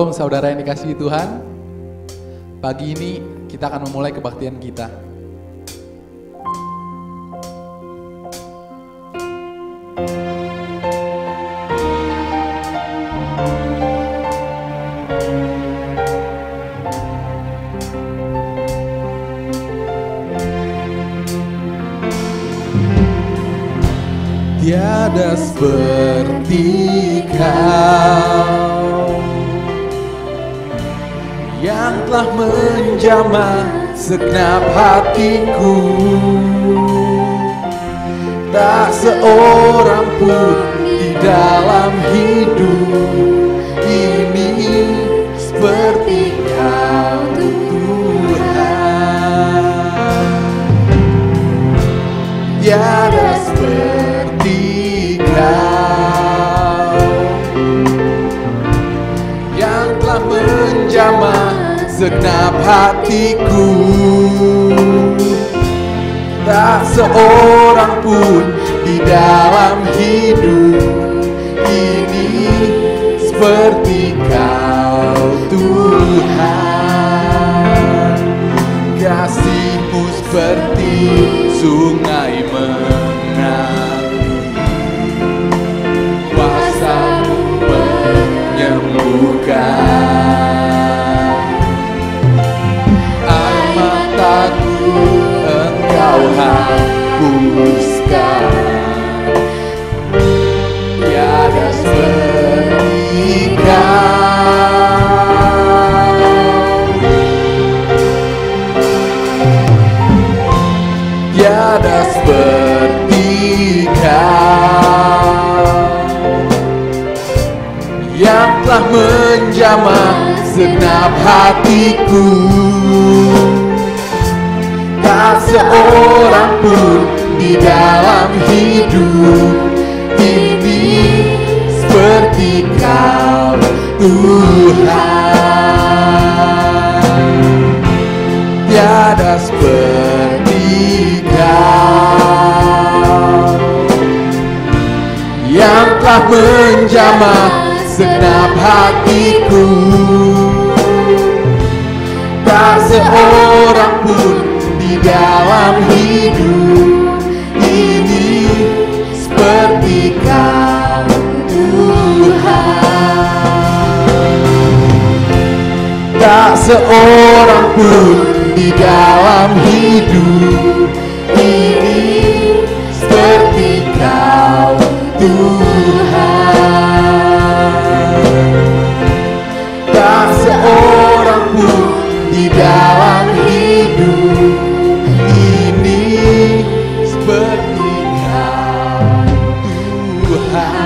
Shalom saudara yang dikasihi Tuhan. Pagi ini kita akan memulai kebaktian kita. Tiada seperti Kau yang telah menjamah segenap hatiku. Tak seorang pun di dalam hidup ini seperti Kau Tuhan. Tiada seperti Kau yang telah menjamah segenap hatiku. Tak seorang pun di dalam hidup ini seperti Kau Tuhan. Kasih-Mu seperti sungai mengalir, kuasa-Mu menyembuhkan. Air mataku Engkau hapuskan. Tiada seperti Kau. Tiada seperti Kau yang telah menjamah segenap hatiku. Tak seorang pun di dalam hidup ini seperti Kau Tuhan. Tiada seperti Kau yang telah menjamah segenap hatiku. Tak seorang pun di dalam hidup ini seperti Kau Tuhan. Tak seorang pun di dalam hidup ini seperti Kau Tuhan. Tak seorang pun di dalam hidup ini seperti Kau Tuhan.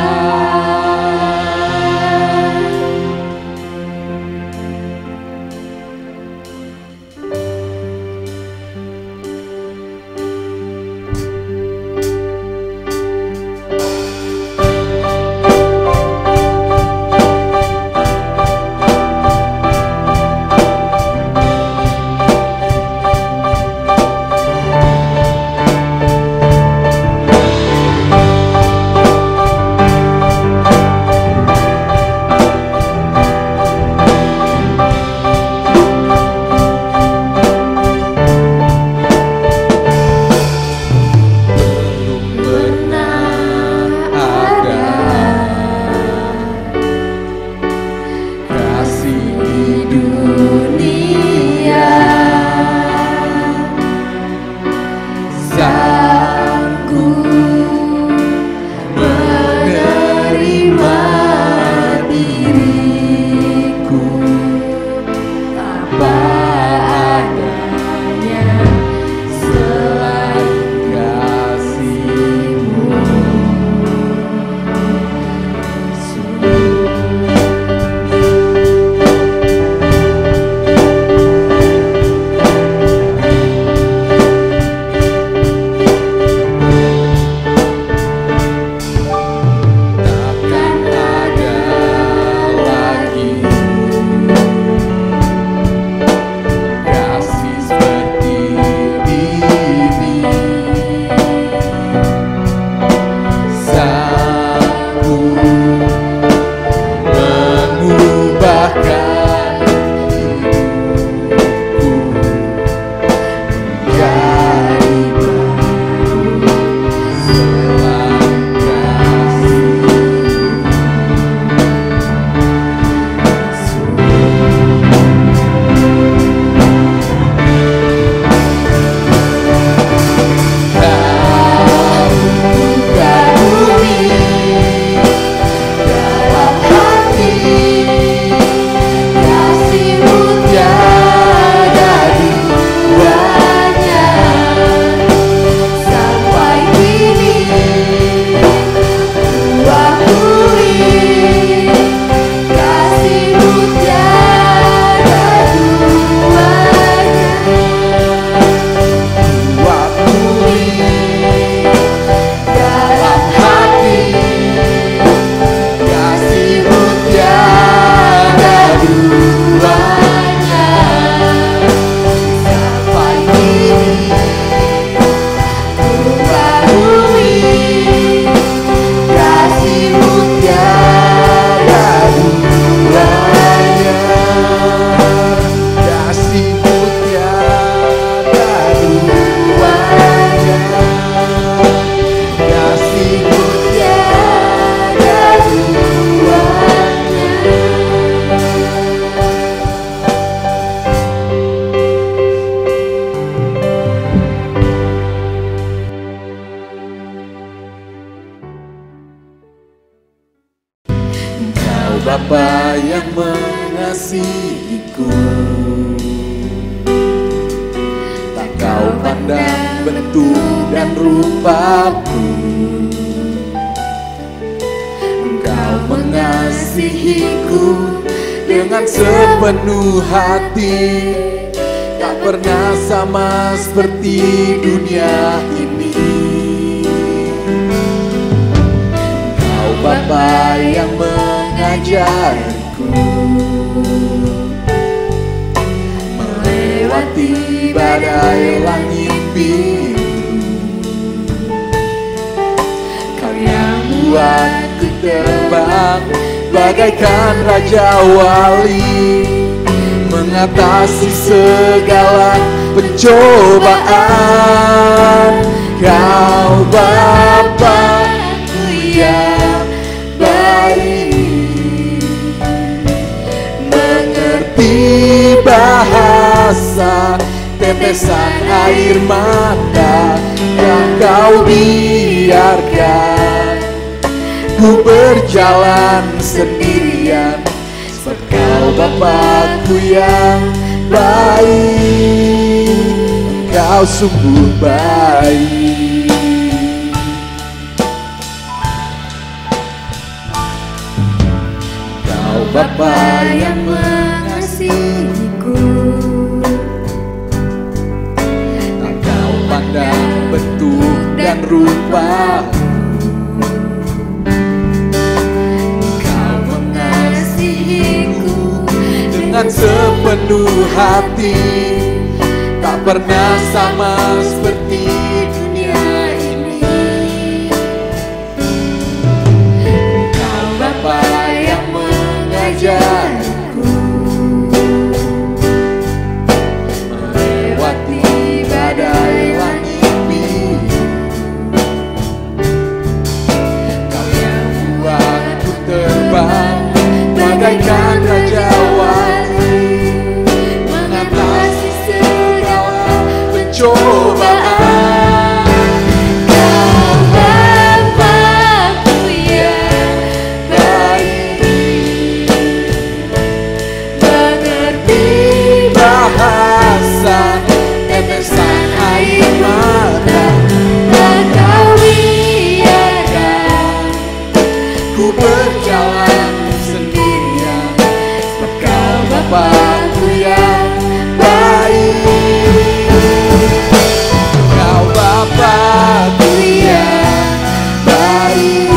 Bapa yang mengasihiku, tak kau pandang bentuk dan rupaku. Engkau mengasihiku dengan sepenuh hati, tak pernah sama seperti dunia ini. Engkau Bapa yang mengajarku melewati badai langit biru. Kau yang buatku terbang bagaikan raja wali, mengatasi segala pencobaan. Kau Bapa-Ku yang baik, mengerti bahasa tetesan air mata yang Kau biarkan ku berjalan sendirian. Sebab Kau Bapa-Ku yang baik, Kau sungguh baik. Kau Bapa yang mengasihiku, tak Kau pandang bentuk dan rupa. Dengan sepenuh hati, tak pernah sama seperti dunia ini. Kau Bapa yang mengajarku melewati badai langit biru. Kau yang buatku terbang bagaikan raja wali, mengatasi segala pencobaan. Kau Bapa-Ku yang baik, mengerti bahasa tetesan air mata, dan Kau biarkan ku berjalan sendirian. Sebab Kau Bapa-Ku yang baik, Kau Bapa-Ku yang baik,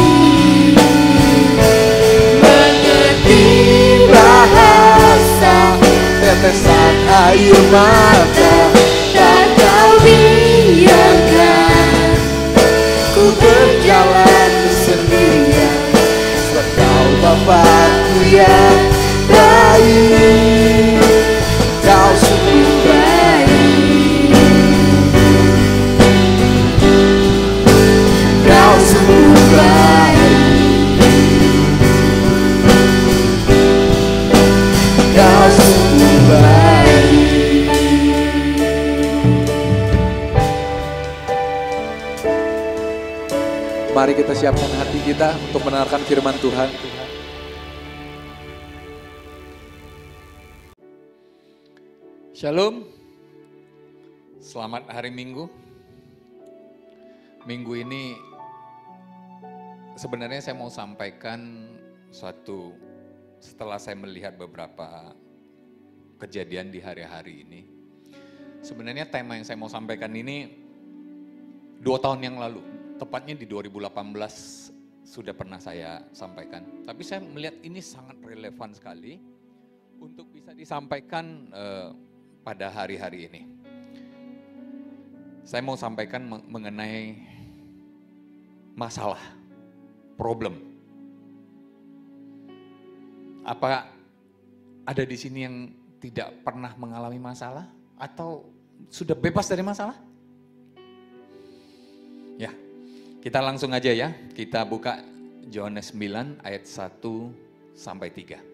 mengerti bahasa tetesan air mata, dan Kau biarkan ku berjalan sendirian. Sebab Kau Bapa-Ku yang baik, Kau sungguh baik. Kau sungguh baik. Kau sungguh baik. Mari kita siapkan hati kita untuk mendengarkan firman Tuhan. Shalom, selamat hari Minggu. Minggu ini sebenarnya saya mau sampaikan suatu, setelah saya melihat beberapa kejadian di hari-hari ini. Sebenarnya tema yang saya mau sampaikan ini 2 tahun yang lalu, tepatnya di 2018 sudah pernah saya sampaikan. Tapi saya melihat ini sangat relevan sekali untuk bisa disampaikan pada hari-hari ini. Saya mau sampaikan mengenai masalah, problem. Apa ada di sini yang tidak pernah mengalami masalah atau sudah bebas dari masalah? Ya, kita langsung aja ya. Kita buka Yohanes 9 ayat 1 sampai 3.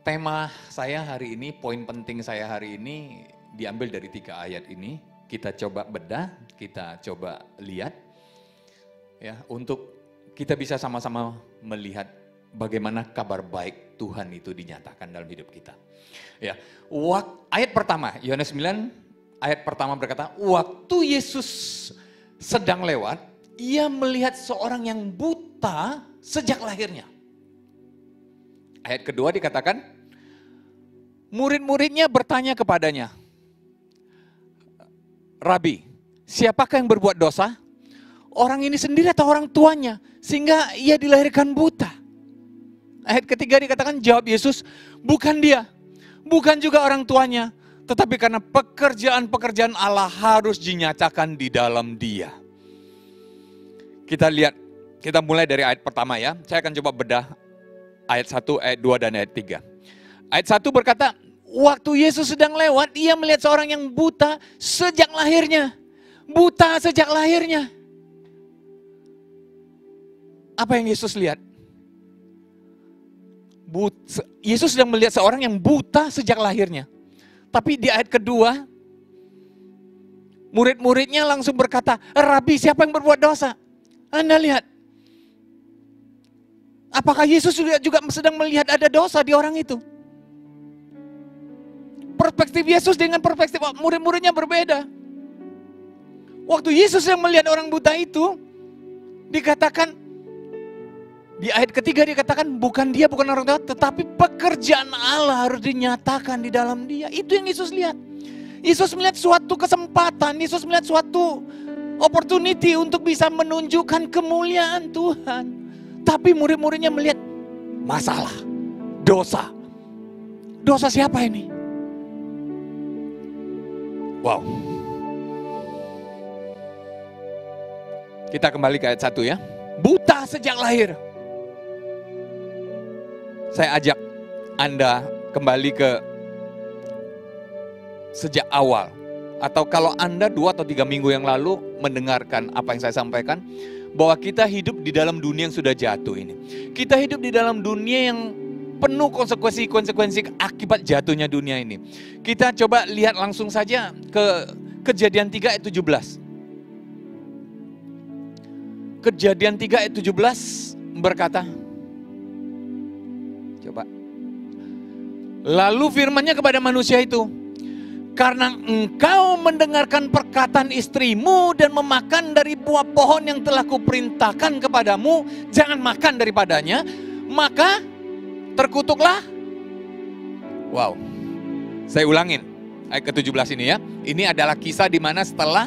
Tema saya hari ini, poin penting saya hari ini diambil dari 3 ayat ini. Kita coba bedah, kita coba lihat ya, untuk kita bisa sama-sama melihat bagaimana kabar baik Tuhan itu dinyatakan dalam hidup kita. Ya, ayat pertama, Yohanes 9 ayat pertama berkata, waktu Yesus sedang lewat, ia melihat seorang yang buta sejak lahirnya. Ayat kedua dikatakan, murid-muridnya bertanya kepadanya, Rabi, siapakah yang berbuat dosa? Orang ini sendiri atau orang tuanya? Sehingga ia dilahirkan buta. Ayat ketiga dikatakan, jawab Yesus, bukan dia, bukan juga orang tuanya, tetapi karena pekerjaan-pekerjaan Allah harus dinyatakan di dalam dia. Kita lihat, kita mulai dari ayat pertama ya. Saya akan coba bedah ayat 1, ayat 2, dan ayat 3. Ayat 1 berkata, waktu Yesus sedang lewat, ia melihat seorang yang buta sejak lahirnya. Buta sejak lahirnya. Apa yang Yesus lihat? Yesus sedang melihat seorang yang buta sejak lahirnya. Tapi di ayat kedua, murid-muridnya langsung berkata, Rabi, siapa yang berbuat dosa? Anda lihat. Apakah Yesus juga sedang melihat ada dosa di orang itu? Perspektif Yesus dengan perspektif murid-muridnya berbeda. Waktu Yesus yang melihat orang buta itu, dikatakan, di ayat ketiga dikatakan, bukan dia, bukan orang tua, tetapi pekerjaan Allah harus dinyatakan di dalam dia. Itu yang Yesus lihat. Yesus melihat suatu kesempatan, Yesus melihat suatu opportunity untuk bisa menunjukkan kemuliaan Tuhan. Tapi murid-muridnya melihat masalah, dosa. Dosa siapa ini? Wow. Kita kembali ke ayat 1 ya. Buta sejak lahir. Saya ajak Anda kembali ke sejak awal. Atau kalau Anda 2 atau 3 minggu yang lalu mendengarkan apa yang saya sampaikan, bahwa kita hidup di dalam dunia yang sudah jatuh ini. Kita hidup di dalam dunia yang penuh konsekuensi akibat jatuhnya dunia ini. Kita coba lihat langsung saja ke Kejadian 3 ayat 17. Kejadian 3 ayat 17 berkata, coba. Lalu firman-Nya kepada manusia itu, karena engkau mendengarkan perkataan istrimu dan memakan dari buah pohon yang telah kuperintahkan kepadamu, jangan makan daripadanya, maka terkutuklah. Wow. Saya ulangin ayat ke-17 ini ya. Ini adalah kisah di mana setelah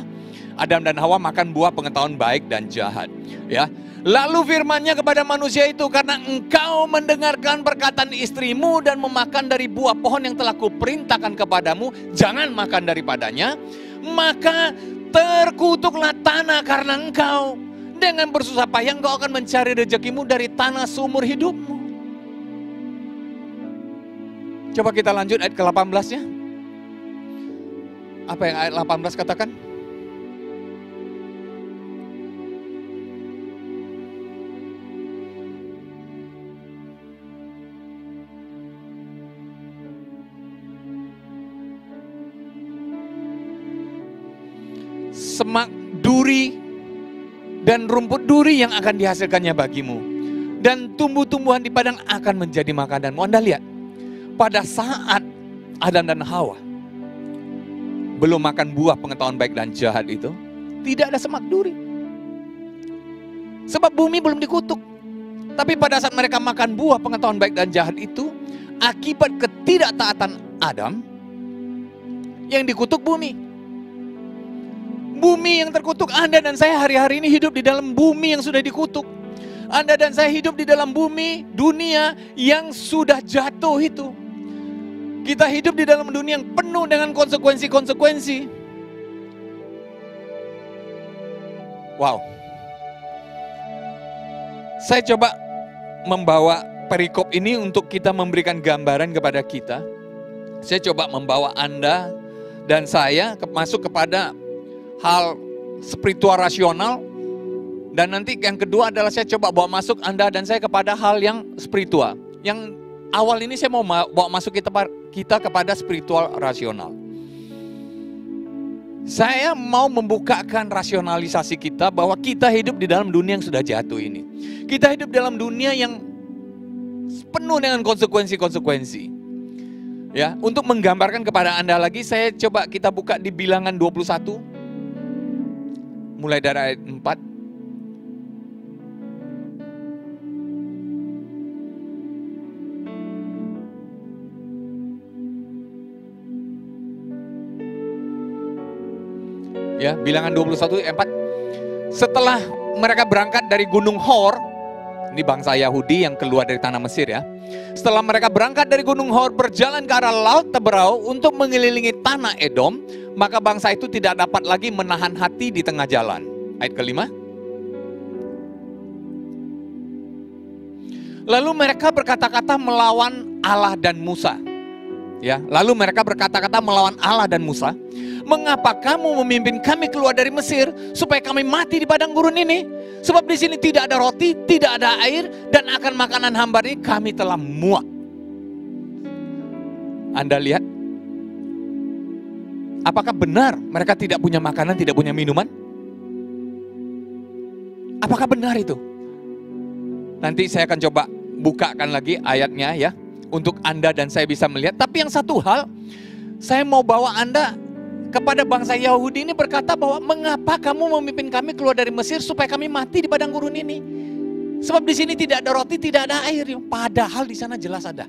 Adam dan Hawa makan buah pengetahuan baik dan jahat, ya. Lalu firman-Nya kepada manusia itu, karena engkau mendengarkan perkataan istrimu dan memakan dari buah pohon yang telah kuperintahkan kepadamu, jangan makan daripadanya, maka terkutuklah tanah karena engkau. Dengan bersusah payah engkau akan mencari rezekimu dari tanah seumur hidupmu. Coba kita lanjut ayat ke-18-nya. Apa yang ayat 18 katakan? Semak duri dan rumput duri yang akan dihasilkannya bagimu. Dan tumbuh-tumbuhan di padang akan menjadi makananmu. Anda lihat, pada saat Adam dan Hawa belum makan buah pengetahuan baik dan jahat itu, tidak ada semak duri. Sebab bumi belum dikutuk. Tapi pada saat mereka makan buah pengetahuan baik dan jahat itu, akibat ketidaktaatan Adam, yang dikutuk bumi. Bumi yang terkutuk. Anda dan saya hari-hari ini hidup di dalam bumi yang sudah dikutuk. Anda dan saya hidup di dalam bumi, dunia yang sudah jatuh itu. Kita hidup di dalam dunia yang penuh dengan konsekuensi-konsekuensi. Wow. Saya coba membawa perikop ini untuk kita memberikan gambaran kepada kita. Saya coba membawa Anda dan saya masuk kepada hal spiritual rasional, dan nanti yang kedua adalah saya coba bawa masuk Anda dan saya kepada hal yang spiritual. Yang awal ini saya mau bawa masuk kita kepada spiritual rasional. Saya mau membukakan rasionalisasi kita bahwa kita hidup di dalam dunia yang sudah jatuh ini. Kita hidup dalam dunia yang penuh dengan konsekuensi-konsekuensi. Ya, untuk menggambarkan kepada Anda lagi, saya coba kita buka di Bilangan 21. Mulai dari ayat 4. Ya, Bilangan 21 ayat 4. Setelah mereka berangkat dari Gunung Hor, ini bangsa Yahudi yang keluar dari tanah Mesir ya. Setelah mereka berangkat dari Gunung Hor berjalan ke arah Laut Teberau untuk mengelilingi tanah Edom, maka bangsa itu tidak dapat lagi menahan hati di tengah jalan. Ayat kelima. Lalu mereka berkata-kata melawan Allah dan Musa. Ya, lalu mereka berkata-kata melawan Allah dan Musa, mengapa kamu memimpin kami keluar dari Mesir supaya kami mati di padang gurun ini? Sebab di sini tidak ada roti, tidak ada air, dan akan makanan hambar ini kami telah muak. Anda lihat, apakah benar mereka tidak punya makanan, tidak punya minuman? Apakah benar itu? Nanti saya akan coba bukakan lagi ayatnya ya, untuk Anda dan saya bisa melihat. Tapi yang satu hal, saya mau bawa Anda kepada bangsa Yahudi ini berkata bahwa mengapa kamu memimpin kami keluar dari Mesir supaya kami mati di padang gurun ini? Sebab di sini tidak ada roti, tidak ada air. Padahal di sana jelas ada.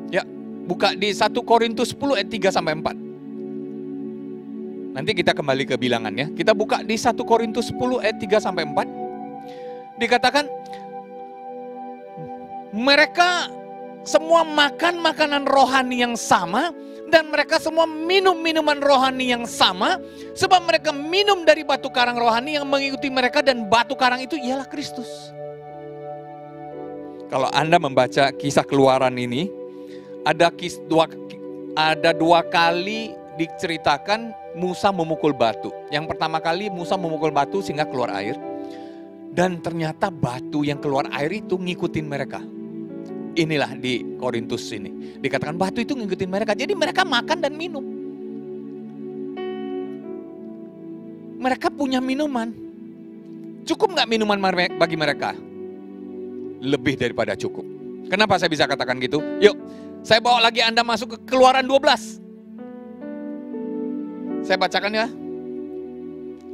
Ya, buka di 1 Korintus 10 ayat 3 sampai 4. Nanti kita kembali ke bilangannya. Kita buka di 1 Korintus 10 ayat 3 sampai 4. Dikatakan mereka semua makan makanan rohani yang sama dan mereka semua minum minuman rohani yang sama, sebab mereka minum dari batu karang rohani yang mengikuti mereka, dan batu karang itu ialah Kristus. Kalau Anda membaca kisah Keluaran ini, ada dua kali diceritakan Musa memukul batu. Yang pertama kali Musa memukul batu sehingga keluar air, dan ternyata batu yang keluar air itu ngikutin mereka. Inilah di Korintus ini. Dikatakan batu itu ngikutin mereka. Jadi mereka makan dan minum. Mereka punya minuman. Cukup nggak minuman bagi mereka? Lebih daripada cukup. Kenapa saya bisa katakan gitu? Yuk, saya bawa lagi Anda masuk ke Keluaran 12. Saya bacakan ya.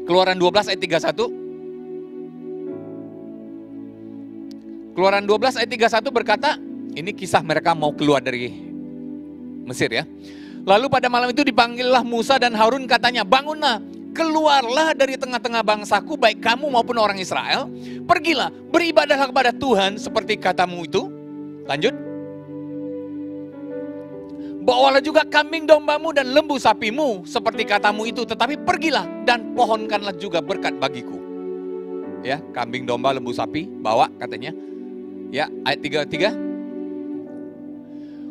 Keluaran 12 ayat 31. Keluaran 12 ayat 31 berkata, ini kisah mereka mau keluar dari Mesir ya. Lalu pada malam itu dipanggillah Musa dan Harun, katanya, bangunlah, keluarlah dari tengah-tengah bangsaku, baik kamu maupun orang Israel. Pergilah, beribadahlah kepada Tuhan seperti katamu itu. Lanjut. Bawalah juga kambing dombamu dan lembu sapimu seperti katamu itu. Tetapi pergilah dan pohonkanlah juga berkat bagiku. Ya, kambing domba, lembu sapi, bawa katanya. Ya, ayat 33.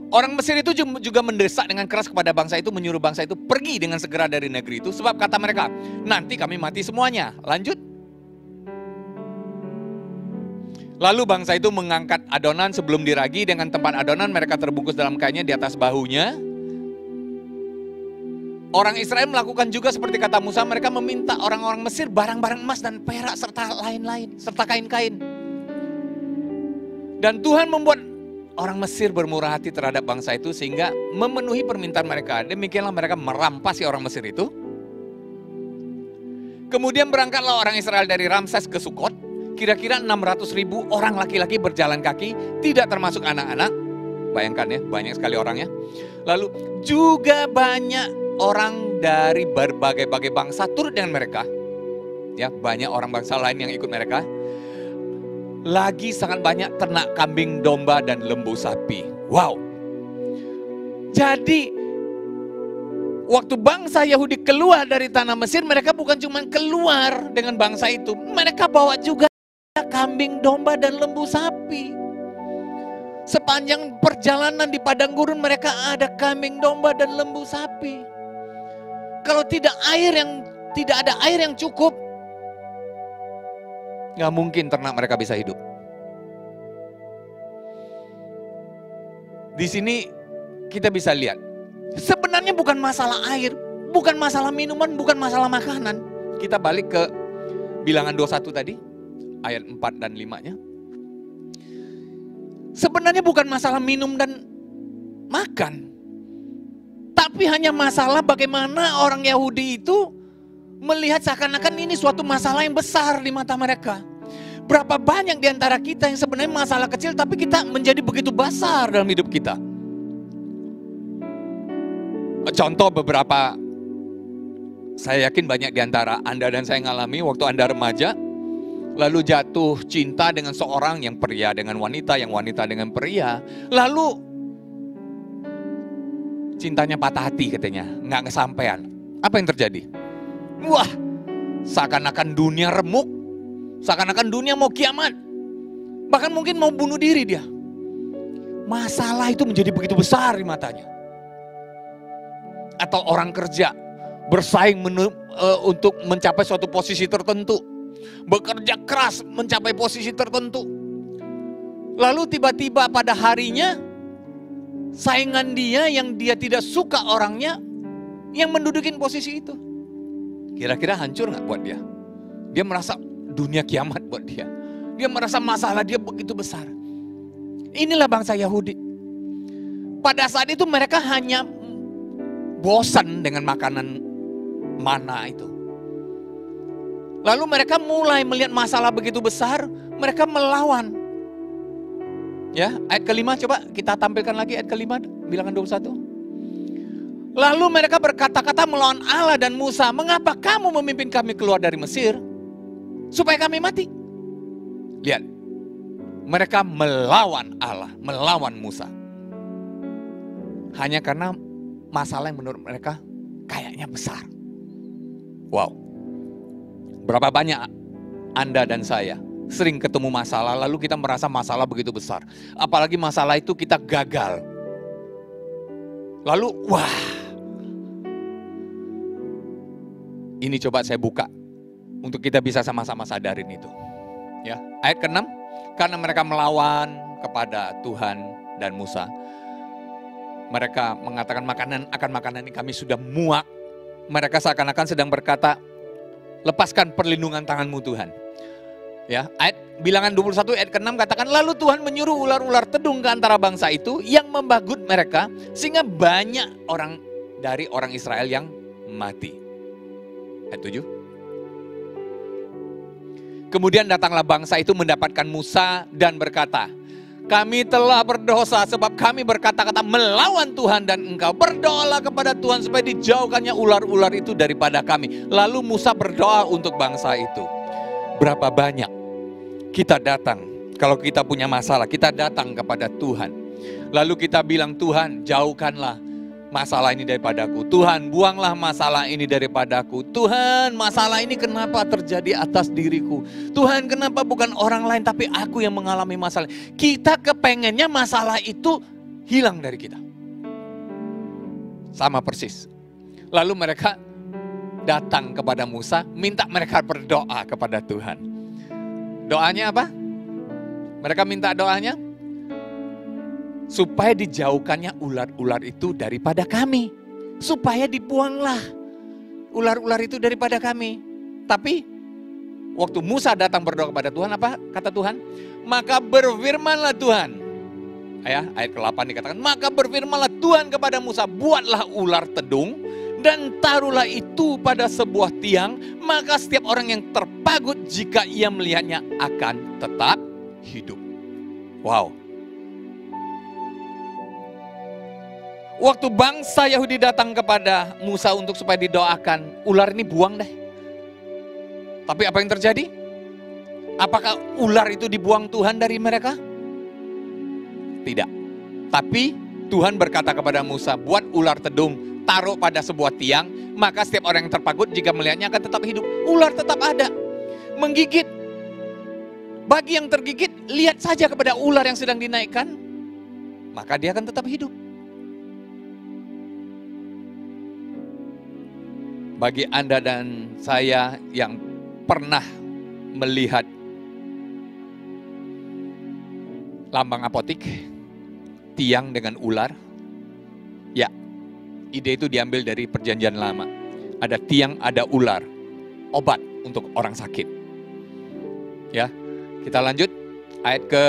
Orang Mesir itu juga mendesak dengan keras kepada bangsa itu, menyuruh bangsa itu pergi dengan segera dari negeri itu. Sebab kata mereka, nanti kami mati semuanya. Lanjut. Lalu bangsa itu mengangkat adonan sebelum diragi. Dengan tempat adonan mereka terbungkus dalam kainnya di atas bahunya. Orang Israel melakukan juga seperti kata Musa. Mereka meminta orang-orang Mesir barang-barang emas dan perak serta lain-lain, serta kain-kain. Dan Tuhan membuat orang Mesir bermurah hati terhadap bangsa itu sehingga memenuhi permintaan mereka. Demikianlah mereka merampasi orang Mesir itu. Kemudian berangkatlah orang Israel dari Ramses ke Sukot. Kira-kira 600.000 orang laki-laki berjalan kaki, tidak termasuk anak-anak. Bayangkan ya, banyak sekali orangnya. Lalu juga banyak orang dari berbagai-bagai bangsa turut dengan mereka. Ya, banyak orang bangsa lain yang ikut mereka. Lagi sangat banyak ternak kambing, domba, dan lembu sapi. Wow. Jadi, waktu bangsa Yahudi keluar dari tanah Mesir, mereka bukan cuma keluar dengan bangsa itu. Mereka bawa juga kambing, domba, dan lembu sapi. Sepanjang perjalanan di padang gurun mereka ada kambing, domba, dan lembu sapi. Kalau tidak ada air yang cukup, nggak mungkin ternak mereka bisa hidup. Di sini kita bisa lihat, sebenarnya bukan masalah air, bukan masalah minuman, bukan masalah makanan. Kita balik ke Bilangan 21 tadi, ayat 4 dan 5-nya. sebenarnya bukan masalah minum dan makan. Tapi hanya masalah bagaimana orang Yahudi itu melihat seakan-akan ini suatu masalah yang besar di mata mereka. Berapa banyak di antara kita yang sebenarnya masalah kecil tapi kita menjadi begitu besar dalam hidup kita. Contoh beberapa, saya yakin banyak di antara Anda dan saya ngalami waktu Anda remaja, lalu jatuh cinta dengan seorang, yang pria dengan wanita, yang wanita dengan pria, lalu cintanya patah hati katanya, nggak kesampaian. Apa yang terjadi? Wah, seakan-akan dunia remuk, seakan-akan dunia mau kiamat. Bahkan mungkin mau bunuh diri dia. Masalah itu menjadi begitu besar di matanya. Atau orang kerja, bersaing untuk mencapai suatu posisi tertentu. Bekerja keras mencapai posisi tertentu. Lalu tiba-tiba pada harinya, saingan dia yang dia tidak suka orangnya yang mendudukin posisi itu. Kira-kira hancur gak buat dia? Dia merasa dunia kiamat buat dia. Dia merasa masalah dia begitu besar. Inilah bangsa Yahudi. Pada saat itu mereka hanya bosan dengan makanan mana itu. Lalu mereka mulai melihat masalah begitu besar, mereka melawan. Ya, ayat kelima coba kita tampilkan lagi ayat kelima, bilangan 21. Lalu mereka berkata-kata melawan Allah dan Musa, mengapa kamu memimpin kami keluar dari Mesir? Supaya kami mati. Lihat, mereka melawan Allah, melawan Musa. Hanya karena masalah yang menurut mereka kayaknya besar. Wow, berapa banyak Anda dan saya sering ketemu masalah, lalu kita merasa masalah begitu besar. Apalagi masalah itu kita gagal. Lalu, wah, ini coba saya buka untuk kita bisa sama-sama sadarin itu. Ya, ayat ke-6, karena mereka melawan kepada Tuhan dan Musa. Mereka mengatakan akan makanan ini kami sudah muak. Mereka seakan-akan sedang berkata, lepaskan perlindungan tanganmu Tuhan. Ya, ayat bilangan 21 ayat ke-6 katakan, lalu Tuhan menyuruh ular-ular tedung ke antara bangsa itu yang membagut mereka, sehingga banyak orang dari orang Israel yang mati. Ayat 7. Kemudian datanglah bangsa itu mendapatkan Musa dan berkata, kami telah berdosa sebab kami berkata-kata melawan Tuhan dan engkau. Berdoalah kepada Tuhan supaya dijauhkannya ular-ular itu daripada kami. Lalu Musa berdoa untuk bangsa itu. Berapa banyak kita datang, kalau kita punya masalah, kita datang kepada Tuhan. Lalu kita bilang, Tuhan jauhkanlah masalah ini daripadaku. Tuhan buanglah masalah ini daripadaku. Tuhan masalah ini kenapa terjadi atas diriku. Tuhan kenapa bukan orang lain tapi aku yang mengalami masalah. Kita kepengennya masalah itu hilang dari kita. Sama persis. Lalu mereka datang kepada Musa, minta mereka berdoa kepada Tuhan. Doanya apa? Mereka minta doanya supaya dijauhkannya ular-ular itu daripada kami. Supaya dibuanglah ular-ular itu daripada kami. Tapi waktu Musa datang berdoa kepada Tuhan, apa kata Tuhan? Maka berfirmanlah Tuhan. Ayat ke-8 dikatakan, maka berfirmanlah Tuhan kepada Musa, buatlah ular tedung dan taruhlah itu pada sebuah tiang, maka setiap orang yang terpagut jika ia melihatnya akan tetap hidup. Wow. Waktu bangsa Yahudi datang kepada Musa untuk supaya didoakan, ular ini buang deh. Tapi apa yang terjadi? Apakah ular itu dibuang Tuhan dari mereka? Tidak. Tapi Tuhan berkata kepada Musa, buat ular tedung, taruh pada sebuah tiang, maka setiap orang yang terpagut jika melihatnya akan tetap hidup. Ular tetap ada, menggigit. Bagi yang tergigit, lihat saja kepada ular yang sedang dinaikkan, maka dia akan tetap hidup. Bagi Anda dan saya yang pernah melihat lambang apotik, tiang dengan ular, ya, ide itu diambil dari Perjanjian Lama. Ada tiang, ada ular, obat untuk orang sakit. Ya, kita lanjut ayat ke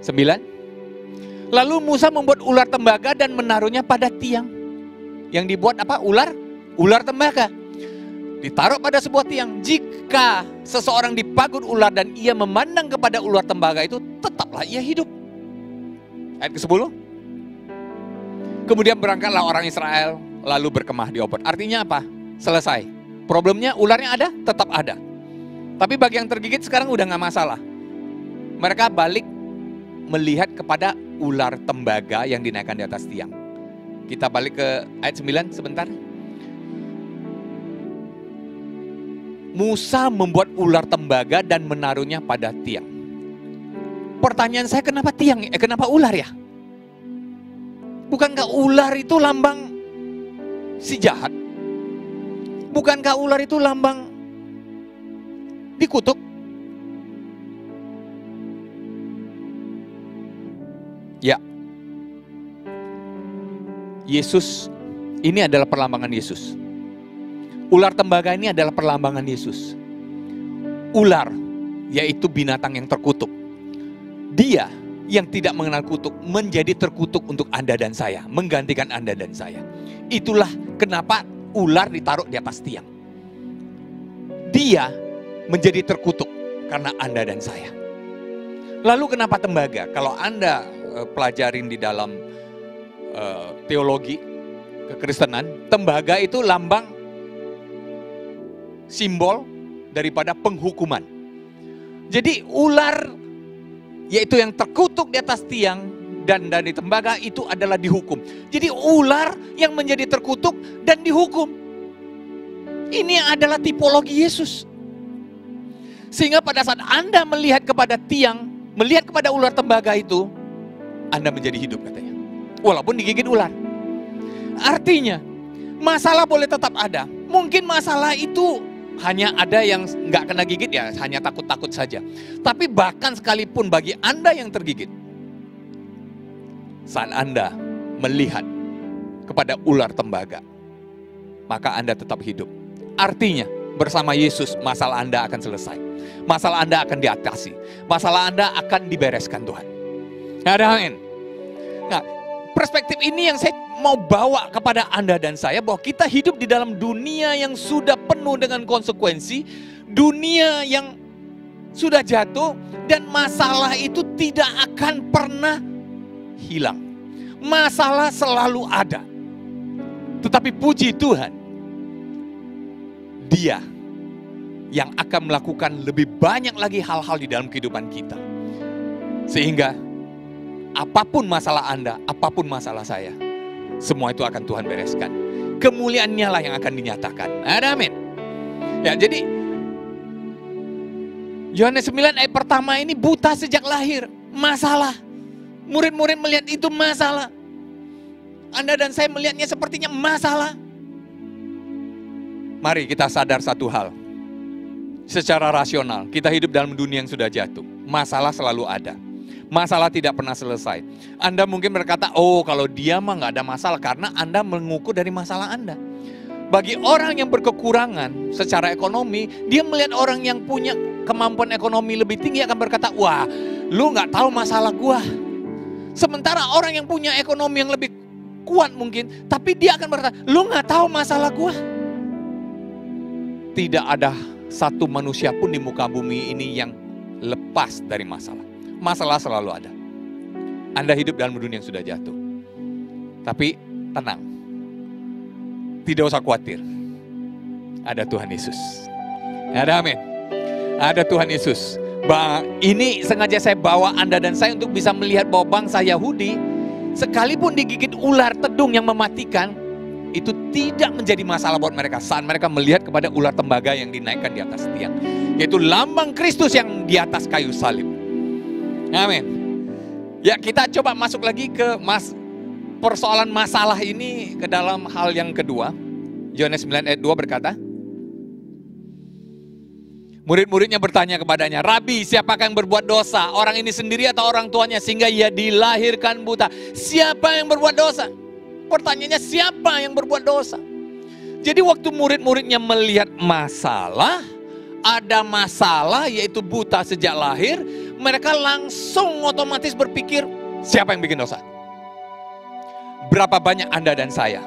9. Lalu Musa membuat ular tembaga dan menaruhnya pada tiang. Yang dibuat apa? Ular tembaga. Ditaruh pada sebuah tiang. Jika seseorang dipagut ular dan ia memandang kepada ular tembaga itu, tetaplah ia hidup. Ayat ke-10. Kemudian berangkatlah orang Israel lalu berkemah di Obot. Artinya apa? Selesai. Problemnya ularnya ada? Tetap ada. Tapi bagi yang tergigit sekarang udah gak masalah. Mereka balik melihat kepada ular tembaga yang dinaikkan di atas tiang. Kita balik ke ayat 9 sebentar. Musa membuat ular tembaga dan menaruhnya pada tiang. Pertanyaan saya, kenapa tiang? Kenapa ular ya? Bukankah ular itu lambang si jahat? Bukankah ular itu lambang dikutuk? Ya. Yesus, ini adalah perlambangan Yesus. Ular tembaga ini adalah perlambangan Yesus. Ular, yaitu binatang yang terkutuk. Dia yang tidak mengenal kutuk menjadi terkutuk untuk Anda dan saya, menggantikan Anda dan saya. Itulah kenapa ular ditaruh di atas tiang. Dia menjadi terkutuk karena Anda dan saya. Lalu kenapa tembaga? Kalau Anda pelajarin di dalam teologi kekristenan, tembaga itu lambang simbol daripada penghukuman. Jadi ular, yaitu yang terkutuk di atas tiang dan di tembaga, itu adalah dihukum. Jadi ular yang menjadi terkutuk dan dihukum. Ini adalah tipologi Yesus. Sehingga pada saat Anda melihat kepada tiang, melihat kepada ular tembaga itu, Anda menjadi hidup katanya. Walaupun digigit ular. Artinya, masalah boleh tetap ada. Mungkin masalah itu hanya ada yang nggak kena gigit ya, hanya takut-takut saja. Tapi bahkan sekalipun bagi Anda yang tergigit, saat Anda melihat kepada ular tembaga, maka Anda tetap hidup. Artinya bersama Yesus masalah Anda akan selesai. Masalah Anda akan diatasi. Masalah Anda akan dibereskan Tuhan. Amin. Nah, perspektif ini yang saya mau bawa kepada Anda dan saya, bahwa kita hidup di dalam dunia yang sudah penuh dengan konsekuensi, dunia yang sudah jatuh, dan masalah itu tidak akan pernah hilang. Masalah selalu ada. Tetapi puji Tuhan, Dia yang akan melakukan lebih banyak lagi hal-hal di dalam kehidupan kita. Sehingga apapun masalah Anda, apapun masalah saya, semua itu akan Tuhan bereskan. Kemuliaan-Nya lah yang akan dinyatakan. Amin. Ya, jadi Yohanes 9 ayat pertama ini buta sejak lahir. Masalah. Murid-murid melihat itu masalah. Anda dan saya melihatnya sepertinya masalah. Mari kita sadar satu hal. Secara rasional, kita hidup dalam dunia yang sudah jatuh. Masalah selalu ada. Masalah tidak pernah selesai. Anda mungkin berkata, oh kalau dia mah gak ada masalah, karena Anda mengukur dari masalah Anda. Bagi orang yang berkekurangan secara ekonomi, dia melihat orang yang punya kemampuan ekonomi lebih tinggi akan berkata, wah lu gak tahu masalah gua. Sementara orang yang punya ekonomi yang lebih kuat mungkin, tapi dia akan berkata, lu gak tahu masalah gua. Tidak ada satu manusia pun di muka bumi ini yang lepas dari masalah. Masalah selalu ada. Anda hidup dalam dunia yang sudah jatuh. Tapi tenang. Tidak usah khawatir. Ada Tuhan Yesus. Ada amin. Ada Tuhan Yesus. Ini sengaja saya bawa Anda dan saya untuk bisa melihat bahwa bangsa Yahudi, sekalipun digigit ular tedung yang mematikan, itu tidak menjadi masalah buat mereka saat mereka melihat kepada ular tembaga yang dinaikkan di atas tiang. Yaitu lambang Kristus yang di atas kayu salib. Amin. Ya, kita coba masuk lagi ke persoalan masalah ini ke dalam hal yang kedua. Yohanes 9 ayat 2 berkata, murid-muridnya bertanya kepadanya, Rabi, siapakah yang berbuat dosa? Orang ini sendiri atau orang tuanya sehingga ia dilahirkan buta? Siapa yang berbuat dosa? Pertanyaannya, siapa yang berbuat dosa? Jadi waktu murid-muridnya melihat masalah, ada masalah yaitu buta sejak lahir, mereka langsung otomatis berpikir, siapa yang bikin dosa? Berapa banyak Anda dan saya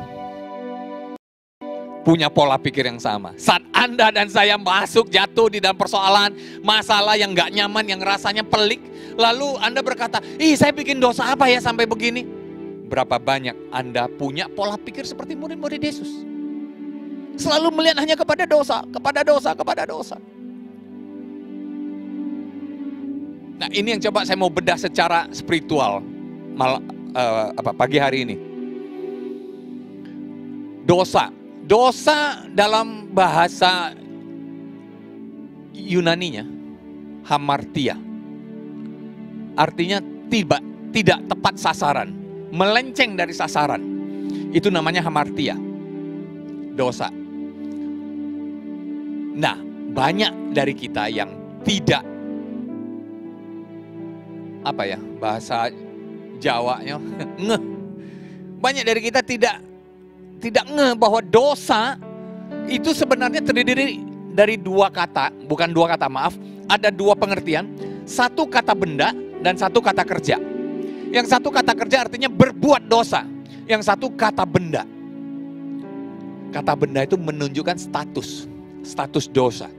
punya pola pikir yang sama? Saat Anda dan saya masuk jatuh di dalam persoalan, masalah yang gak nyaman, yang rasanya pelik, lalu Anda berkata, saya bikin dosa apa ya sampai begini? Berapa banyak Anda punya pola pikir seperti murid-murid Yesus? Selalu melihat hanya kepada dosa, kepada dosa, kepada dosa. Nah, ini yang coba saya mau bedah secara spiritual pagi hari ini. Dosa dalam bahasa Yunaninya hamartia. Artinya tidak tepat sasaran, melenceng dari sasaran. Itu namanya hamartia. Dosa. Nah, banyak dari kita yang tidak bahasa Jawanya ngeh. Banyak dari kita tidak ngeh bahwa dosa itu sebenarnya terdiri dari dua kata, bukan dua kata, maaf, ada dua pengertian, satu kata benda dan satu kata kerja. Yang satu kata kerja artinya berbuat dosa, yang satu kata benda. Kata benda itu menunjukkan status dosa.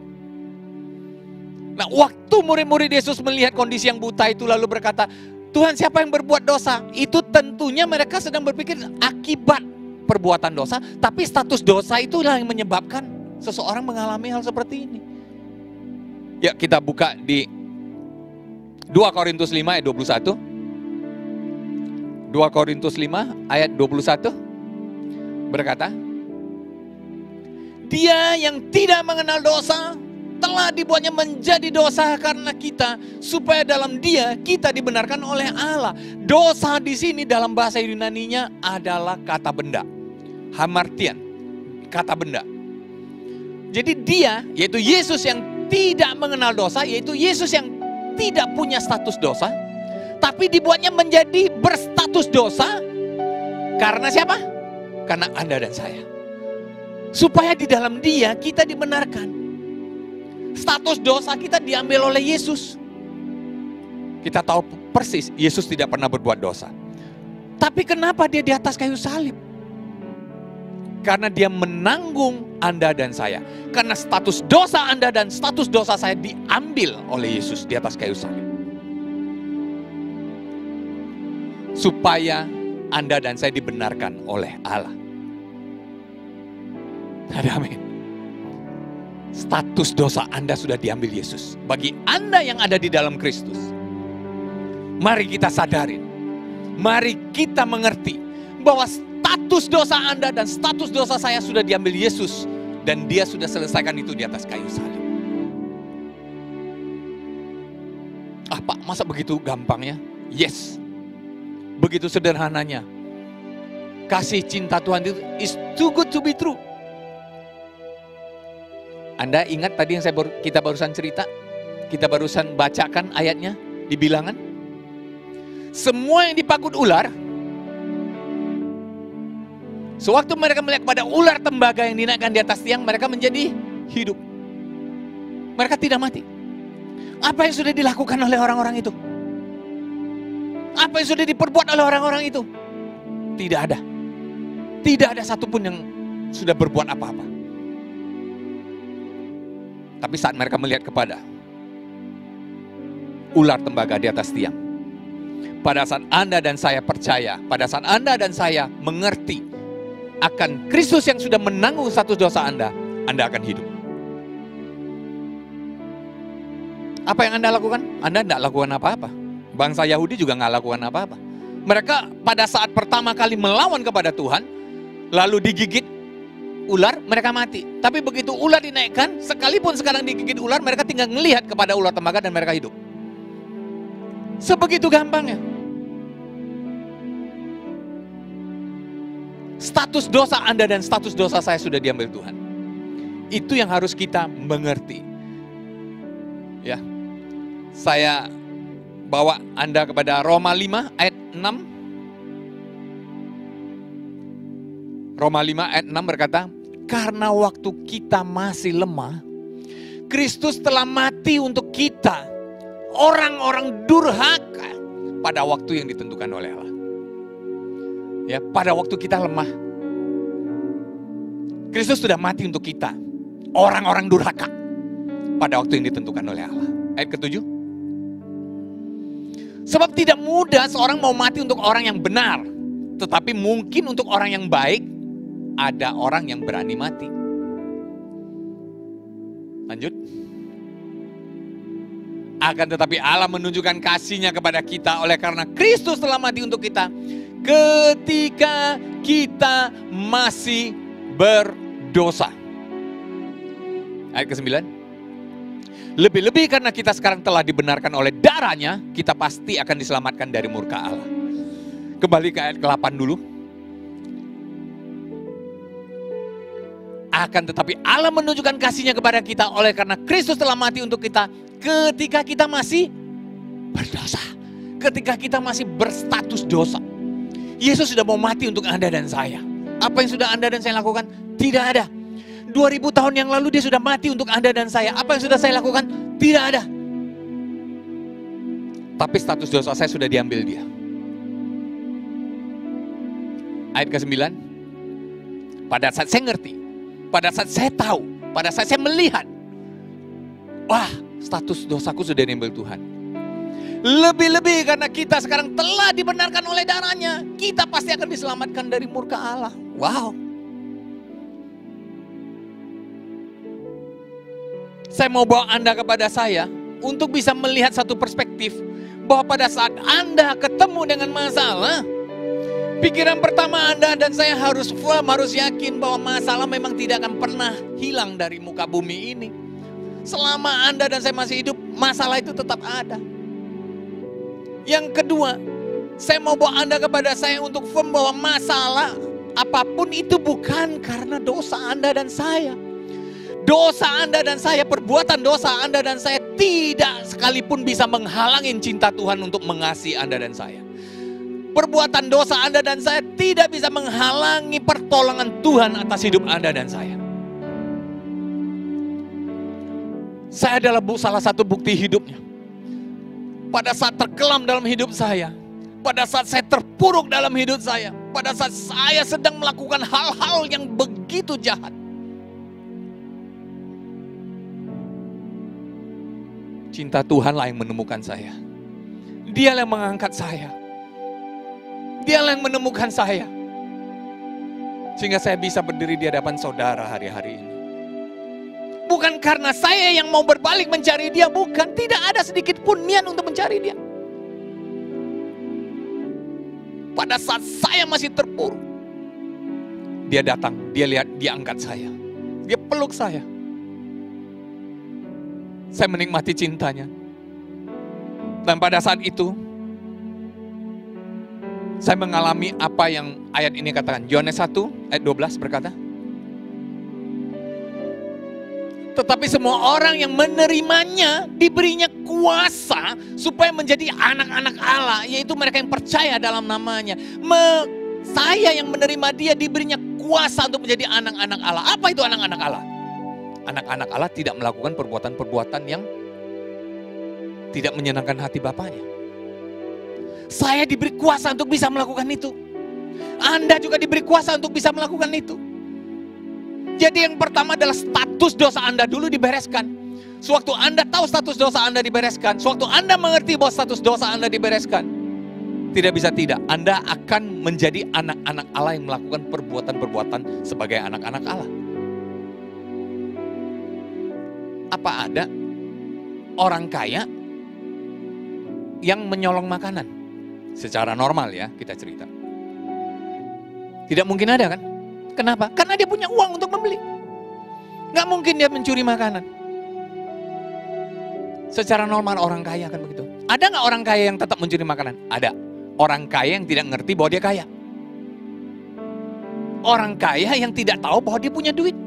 Nah, waktu murid-murid Yesus melihat kondisi yang buta itu lalu berkata, Tuhan, siapa yang berbuat dosa? Itu tentunya mereka sedang berpikir akibat perbuatan dosa, tapi status dosa itulah yang menyebabkan seseorang mengalami hal seperti ini. Ya, kita buka di 2 Korintus 5 ayat 21. 2 Korintus 5 ayat 21 berkata, Dia yang tidak mengenal dosa telah dibuatnya menjadi dosa karena kita, supaya dalam Dia kita dibenarkan oleh Allah. Dosa di sini dalam bahasa Yunaninya adalah kata benda, hamartian, kata benda. Jadi Dia, yaitu Yesus yang tidak mengenal dosa, yaitu Yesus yang tidak punya status dosa, tapi dibuatnya menjadi berstatus dosa karena siapa? Karena Anda dan saya. Supaya di dalam Dia kita dibenarkan. Status dosa kita diambil oleh Yesus. Kita tahu persis Yesus tidak pernah berbuat dosa. Tapi kenapa Dia di atas kayu salib? Karena Dia menanggung Anda dan saya. Karena status dosa Anda dan status dosa saya diambil oleh Yesus di atas kayu salib. Supaya Anda dan saya dibenarkan oleh Allah. Amin. Status dosa Anda sudah diambil Yesus. Bagi Anda yang ada di dalam Kristus, mari kita sadarin, mari kita mengerti bahwa status dosa Anda dan status dosa saya sudah diambil Yesus, dan Dia sudah selesaikan itu di atas kayu salib. Pak, masa begitu gampangnya? Yes, begitu sederhananya. Kasih cinta Tuhan itu is too good to be true. Anda ingat tadi yang kita barusan cerita? Kita barusan bacakan ayatnya di Bilangan. Semua yang dipakut ular, sewaktu mereka melihat kepada ular tembaga yang dinaikkan di atas tiang, mereka menjadi hidup. Mereka tidak mati. Apa yang sudah dilakukan oleh orang-orang itu? Apa yang sudah diperbuat oleh orang-orang itu? Tidak ada. Tidak ada satupun yang sudah berbuat apa-apa. Tapi saat mereka melihat kepada ular tembaga di atas tiang, pada saat Anda dan saya percaya, pada saat Anda dan saya mengerti akan Kristus yang sudah menanggung status dosa Anda akan hidup. Apa yang Anda lakukan? Anda tidak lakukan apa-apa. Bangsa Yahudi juga nggak lakukan apa-apa. Mereka pada saat pertama kali melawan kepada Tuhan, lalu digigit ular, mereka mati. Tapi begitu ular dinaikkan, sekalipun sekarang digigit ular, mereka tinggal melihat kepada ular tembaga dan mereka hidup. Sebegitu gampangnya. Status dosa Anda dan status dosa saya sudah diambil Tuhan. Itu yang harus kita mengerti. Ya. Saya bawa Anda kepada Roma 5 ayat 6. Roma 5 ayat 6 berkata, karena waktu kita masih lemah, Kristus telah mati untuk kita. orang-orang durhaka pada waktu yang ditentukan oleh Allah. Ya, pada waktu kita lemah, Kristus sudah mati untuk kita, orang-orang durhaka pada waktu yang ditentukan oleh Allah. Ayat ke-7. Sebab tidak mudah seorang mau mati untuk orang yang benar, tetapi mungkin untuk orang yang baik ada orang yang berani mati. Lanjut. Akan tetapi Allah menunjukkan kasih-Nya kepada kita oleh karena Kristus telah mati untuk kita ketika kita masih berdosa. Ayat ke-9. Lebih-lebih karena kita sekarang telah dibenarkan oleh darah-Nya, kita pasti akan diselamatkan dari murka Allah. Kembali ke ayat ke-8 dulu. Akan tetapi Allah menunjukkan kasih-Nya kepada kita oleh karena Kristus telah mati untuk kita ketika kita masih berdosa. Ketika kita masih berstatus dosa. Yesus sudah mau mati untuk Anda dan saya. Apa yang sudah Anda dan saya lakukan? Tidak ada. 2000 tahun yang lalu dia sudah mati untuk Anda dan saya. Apa yang sudah saya lakukan? Tidak ada. Tapi status dosa saya sudah diambil dia. Ayat ke-9. Pada saat saya ngerti, pada saat saya tahu, pada saat saya melihat, wah, status dosaku sudah diambil Tuhan. Lebih-lebih karena kita sekarang telah dibenarkan oleh darah-Nya, kita pasti akan diselamatkan dari murka Allah. Wow. Saya mau bawa Anda kepada saya untuk bisa melihat satu perspektif bahwa pada saat Anda ketemu dengan masalah, pikiran pertama Anda dan saya harus firm, harus yakin bahwa masalah memang tidak akan pernah hilang dari muka bumi ini. Selama Anda dan saya masih hidup, masalah itu tetap ada. Yang kedua, saya mau bawa Anda kepada saya untuk firm bahwa masalah apapun itu bukan karena dosa Anda dan saya. Dosa Anda dan saya, perbuatan dosa Anda dan saya tidak sekalipun bisa menghalangi cinta Tuhan untuk mengasihi Anda dan saya. Perbuatan dosa Anda dan saya tidak bisa menghalangi pertolongan Tuhan atas hidup Anda dan saya. Saya adalah salah satu bukti hidupnya. Pada saat terkelam dalam hidup saya, pada saat saya terpuruk dalam hidup saya, pada saat saya sedang melakukan hal-hal yang begitu jahat, cinta Tuhanlah yang menemukan saya. Dialah yang mengangkat saya. Dialah yang menemukan saya. Sehingga saya bisa berdiri di hadapan saudara hari-hari ini. Bukan karena saya yang mau berbalik mencari dia, bukan. Tidak ada sedikit pun niat untuk mencari dia. Pada saat saya masih terpuruk, dia datang, dia lihat, dia angkat saya. Dia peluk saya. Saya menikmati cintanya. Dan pada saat itu, saya mengalami apa yang ayat ini katakan. Yohanes 1 ayat 12 berkata, tetapi semua orang yang menerimanya diberinya kuasa supaya menjadi anak-anak Allah, yaitu mereka yang percaya dalam namanya. Saya yang menerima dia diberinya kuasa untuk menjadi anak-anak Allah. Apa itu anak-anak Allah? Anak-anak Allah tidak melakukan perbuatan-perbuatan yang tidak menyenangkan hati Bapaknya. Saya diberi kuasa untuk bisa melakukan itu. Anda juga diberi kuasa untuk bisa melakukan itu. Jadi yang pertama adalah status dosa Anda dulu dibereskan. Sewaktu Anda tahu status dosa Anda dibereskan, sewaktu Anda mengerti bahwa status dosa Anda dibereskan, tidak bisa tidak, Anda akan menjadi anak-anak Allah yang melakukan perbuatan-perbuatan sebagai anak-anak Allah. Apa ada orang kaya yang menyolong makanan? Secara normal ya, kita cerita. Tidak mungkin ada kan? Kenapa? Karena dia punya uang untuk membeli. Nggak mungkin dia mencuri makanan. Secara normal orang kaya kan begitu. Ada nggak orang kaya yang tetap mencuri makanan? Ada. Orang kaya yang tidak ngerti bahwa dia kaya. Orang kaya yang tidak tahu bahwa dia punya duit.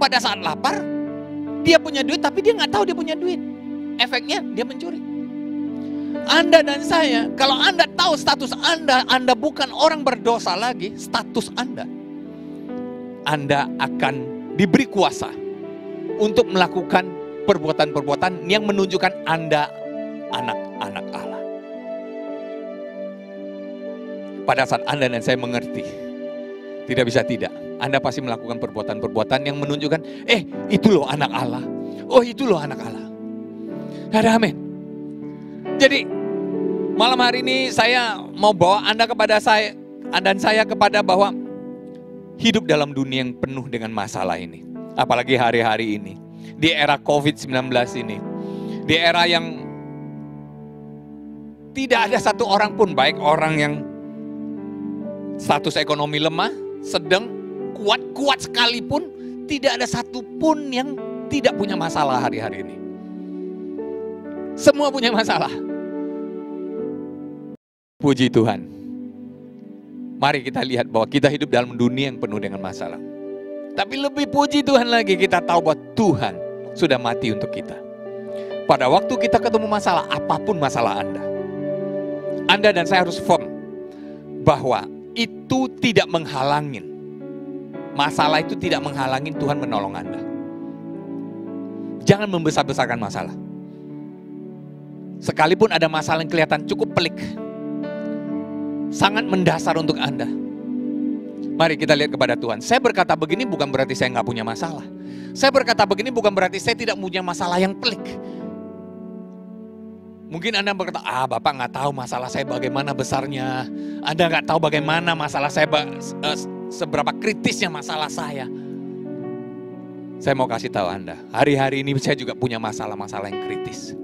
Pada saat lapar, dia punya duit tapi dia nggak tahu dia punya duit. Efeknya dia mencuri. Anda dan saya, kalau Anda tahu status Anda bukan orang berdosa lagi, status Anda akan diberi kuasa untuk melakukan perbuatan-perbuatan yang menunjukkan Anda anak-anak Allah. Pada saat Anda dan saya mengerti, tidak bisa tidak, Anda pasti melakukan perbuatan-perbuatan yang menunjukkan, itu loh anak Allah. Oh, itu loh anak Allah. Ada amin. Jadi malam hari ini saya mau bawa Anda dan saya kepada bahwa hidup dalam dunia yang penuh dengan masalah ini. Apalagi hari-hari ini, di era COVID-19 ini, di era yang tidak ada satu orang pun, baik orang yang status ekonomi lemah, sedang, kuat sekalipun, tidak ada satu pun yang tidak punya masalah hari-hari ini. Semua punya masalah. Puji Tuhan. Mari kita lihat bahwa kita hidup dalam dunia yang penuh dengan masalah. Tapi lebih puji Tuhan lagi, kita tahu bahwa Tuhan sudah mati untuk kita. Pada waktu kita ketemu masalah, apapun masalah Anda dan saya harus firm bahwa itu tidak menghalangin. Masalah itu tidak menghalangin Tuhan menolong Anda. Jangan membesar-besarkan masalah. Sekalipun ada masalah yang kelihatan cukup pelik, sangat mendasar untuk Anda. Mari kita lihat kepada Tuhan. Saya berkata begini bukan berarti saya nggak punya masalah. Saya berkata begini bukan berarti saya tidak punya masalah yang pelik. Mungkin Anda berkata, Bapak nggak tahu masalah saya bagaimana besarnya. Anda nggak tahu bagaimana masalah saya, seberapa kritisnya masalah saya. Saya mau kasih tahu Anda, hari-hari ini saya juga punya masalah-masalah yang kritis.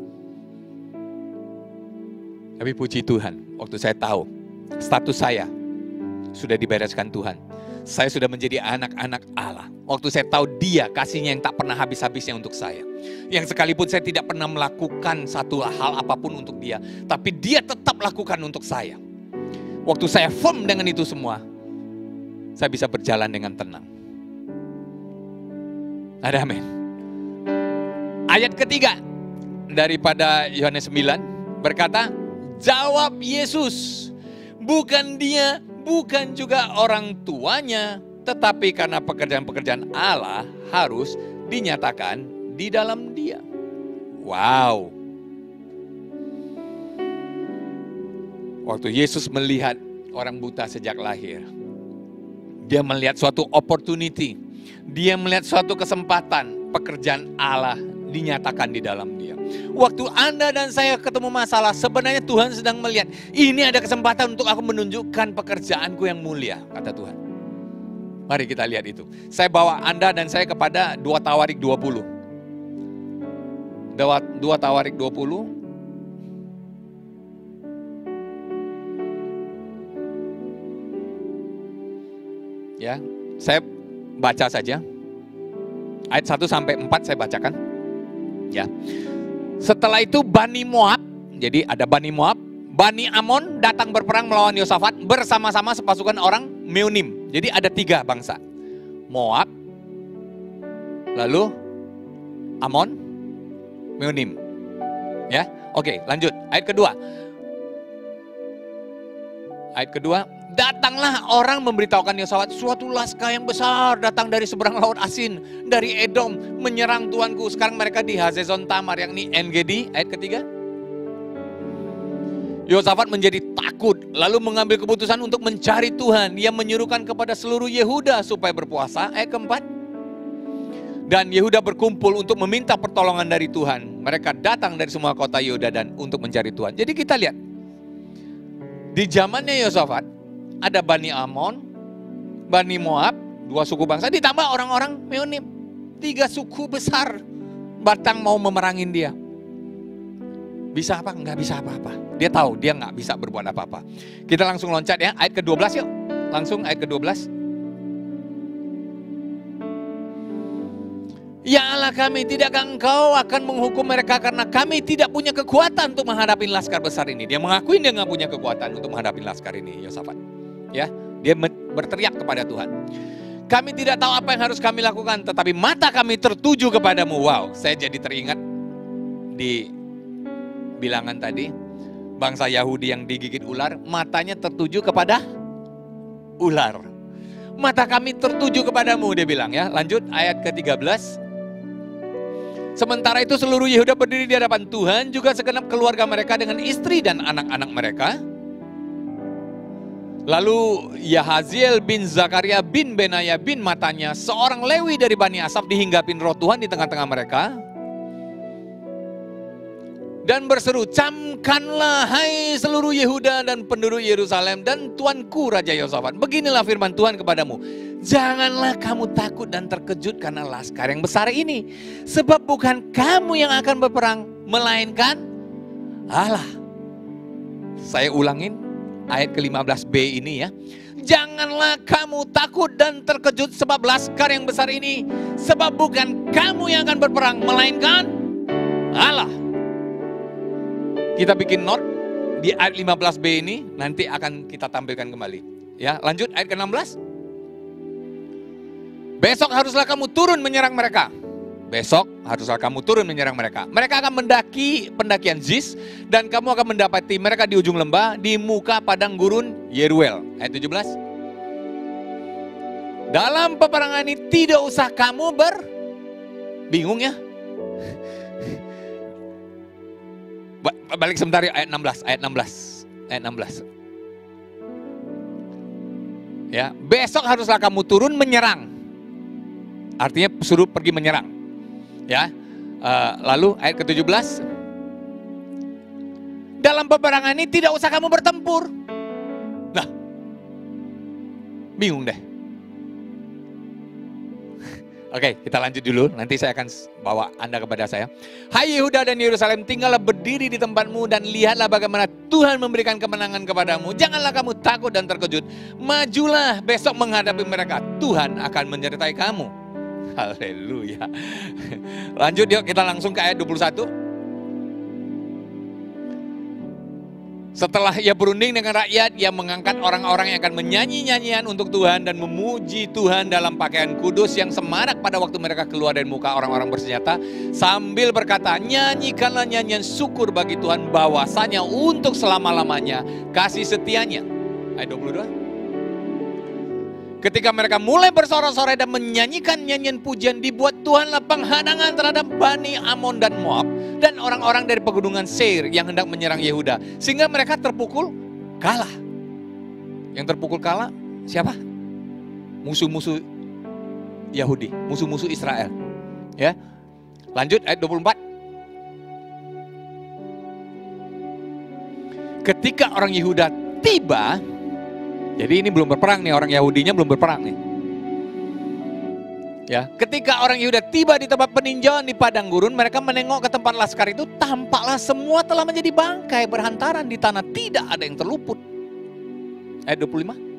Tapi puji Tuhan, waktu saya tahu status saya sudah dibereskan Tuhan. Saya sudah menjadi anak-anak Allah. Waktu saya tahu Dia kasihnya yang tak pernah habis-habisnya untuk saya. Yang sekalipun saya tidak pernah melakukan satu hal apapun untuk Dia, tapi Dia tetap lakukan untuk saya. Waktu saya firm dengan itu semua, saya bisa berjalan dengan tenang. Ada amin. Ayat ketiga daripada Yohanes 9 berkata, jawab Yesus, bukan dia, bukan juga orang tuanya, tetapi karena pekerjaan-pekerjaan Allah harus dinyatakan di dalam dia. Wow. Waktu Yesus melihat orang buta sejak lahir, Dia melihat suatu opportunity, Dia melihat suatu kesempatan, pekerjaan Allah dinyatakan di dalam dia. Waktu Anda dan saya ketemu masalah, sebenarnya Tuhan sedang melihat, ini ada kesempatan untuk aku menunjukkan pekerjaanku yang mulia, kata Tuhan. Mari kita lihat itu. Saya bawa Anda dan saya kepada 2 Tawarik 20. 2 Tawarik 20. Ya, saya baca saja. Ayat 1 sampai 4 saya bacakan. Ya. Setelah itu Bani Moab, jadi ada Bani Moab, Bani Amon datang berperang melawan Yosafat bersama-sama sepasukan orang Meunim. Jadi ada 3 bangsa. Moab, lalu Amon, Meunim. Ya, oke, lanjut. Ayat kedua. Datanglah orang memberitahukan Yosafat, suatu laskar yang besar datang dari seberang laut Asin, dari Edom, menyerang tuanku. Sekarang mereka di Hazezon Tamar, yang ini En-Gedi. Ayat ketiga. Yosafat menjadi takut, lalu mengambil keputusan untuk mencari Tuhan. Ia menyuruhkan kepada seluruh Yehuda supaya berpuasa. Ayat keempat. Dan Yehuda berkumpul untuk meminta pertolongan dari Tuhan. Mereka datang dari semua kota Yehuda dan untuk mencari Tuhan. Jadi kita lihat, di zamannya Yosafat, ada Bani Amon, Bani Moab, 2 suku bangsa, ditambah orang-orang Meunim. 3 suku besar batang mau memerangin dia. Bisa apa? Enggak bisa apa-apa. Dia tahu dia nggak bisa berbuat apa-apa. Kita langsung loncat ya, ayat ke-12 yuk. Langsung ayat ke-12. Ya Allah kami, tidakkah Engkau akan menghukum mereka karena kami tidak punya kekuatan untuk menghadapi laskar besar ini. Dia mengakui dia nggak punya kekuatan untuk menghadapi laskar ini, Yosafat. Ya, dia berteriak kepada Tuhan. Kami tidak tahu apa yang harus kami lakukan, tetapi mata kami tertuju kepadamu. Wow, saya jadi teringat di bilangan tadi, bangsa Yahudi yang digigit ular, matanya tertuju kepada ular. Mata kami tertuju kepadamu, dia bilang ya. Lanjut ayat ke-13. Sementara itu seluruh Yehuda berdiri di hadapan Tuhan, juga segenap keluarga mereka dengan istri dan anak-anak mereka. Lalu Yahaziel bin Zakaria bin Benaya bin Matanya, seorang Lewi dari Bani Asaf, dihinggapin roh Tuhan di tengah-tengah mereka. Dan berseru, camkanlah hai seluruh Yehuda dan penduduk Yerusalem dan tuanku Raja Yosafat. Beginilah firman Tuhan kepadamu. Janganlah kamu takut dan terkejut karena laskar yang besar ini. Sebab bukan kamu yang akan berperang, melainkan Allah. Saya ulangin ayat ke-15b ini ya. Janganlah kamu takut dan terkejut sebab laskar yang besar ini. Sebab bukan kamu yang akan berperang, melainkan Allah. Kita bikin note di ayat 15b ini, nanti akan kita tampilkan kembali. Ya, lanjut ayat ke-16. Besok haruslah kamu turun menyerang mereka. Besok haruslah kamu turun menyerang mereka. Mereka akan mendaki pendakian Ziz, dan kamu akan mendapati mereka di ujung lembah, di muka padang gurun Yeruel. Ayat 17. Dalam peperangan ini tidak usah kamu bingung ya. Balik sebentar ya, ayat 16. Ya, besok haruslah kamu turun menyerang. Artinya suruh pergi menyerang. Ya, lalu ayat ke-17. Dalam peperangan ini tidak usah kamu bertempur. Nah, bingung deh. Oke, kita lanjut dulu. Nanti saya akan bawa Anda kepada saya. Hai Yehuda dan Yerusalem, tinggallah berdiri di tempatmu dan lihatlah bagaimana Tuhan memberikan kemenangan kepadamu. Janganlah kamu takut dan terkejut. Majulah besok menghadapi mereka. Tuhan akan menyertai kamu. Haleluya. Lanjut yuk, kita langsung ke ayat 21. Setelah ia berunding dengan rakyat, ia mengangkat orang-orang yang akan menyanyi nyanyian untuk Tuhan dan memuji Tuhan dalam pakaian kudus yang semarak pada waktu mereka keluar dari muka orang-orang bersenjata, sambil berkata, nyanyikanlah nyanyian syukur bagi Tuhan bahwasanya untuk selama-lamanya kasih setianya. Ayat 22. Ketika mereka mulai bersorak-sorai dan menyanyikan nyanyian pujian, dibuat Tuhanlah penghadangan terhadap Bani Amon dan Moab dan orang-orang dari pegunungan Seir yang hendak menyerang Yehuda, sehingga mereka terpukul kalah. Yang terpukul kalah siapa? Musuh-musuh Yahudi, musuh-musuh Israel. Ya, lanjut ayat 24. Ketika orang Yehuda tiba, jadi ini belum berperang nih, orang Yahudinya belum berperang nih. Ya, ketika orang Yehuda tiba di tempat peninjauan di padang gurun, mereka menengok ke tempat laskar itu, tampaklah semua telah menjadi bangkai berhantaran di tanah, tidak ada yang terluput. Ayat 25.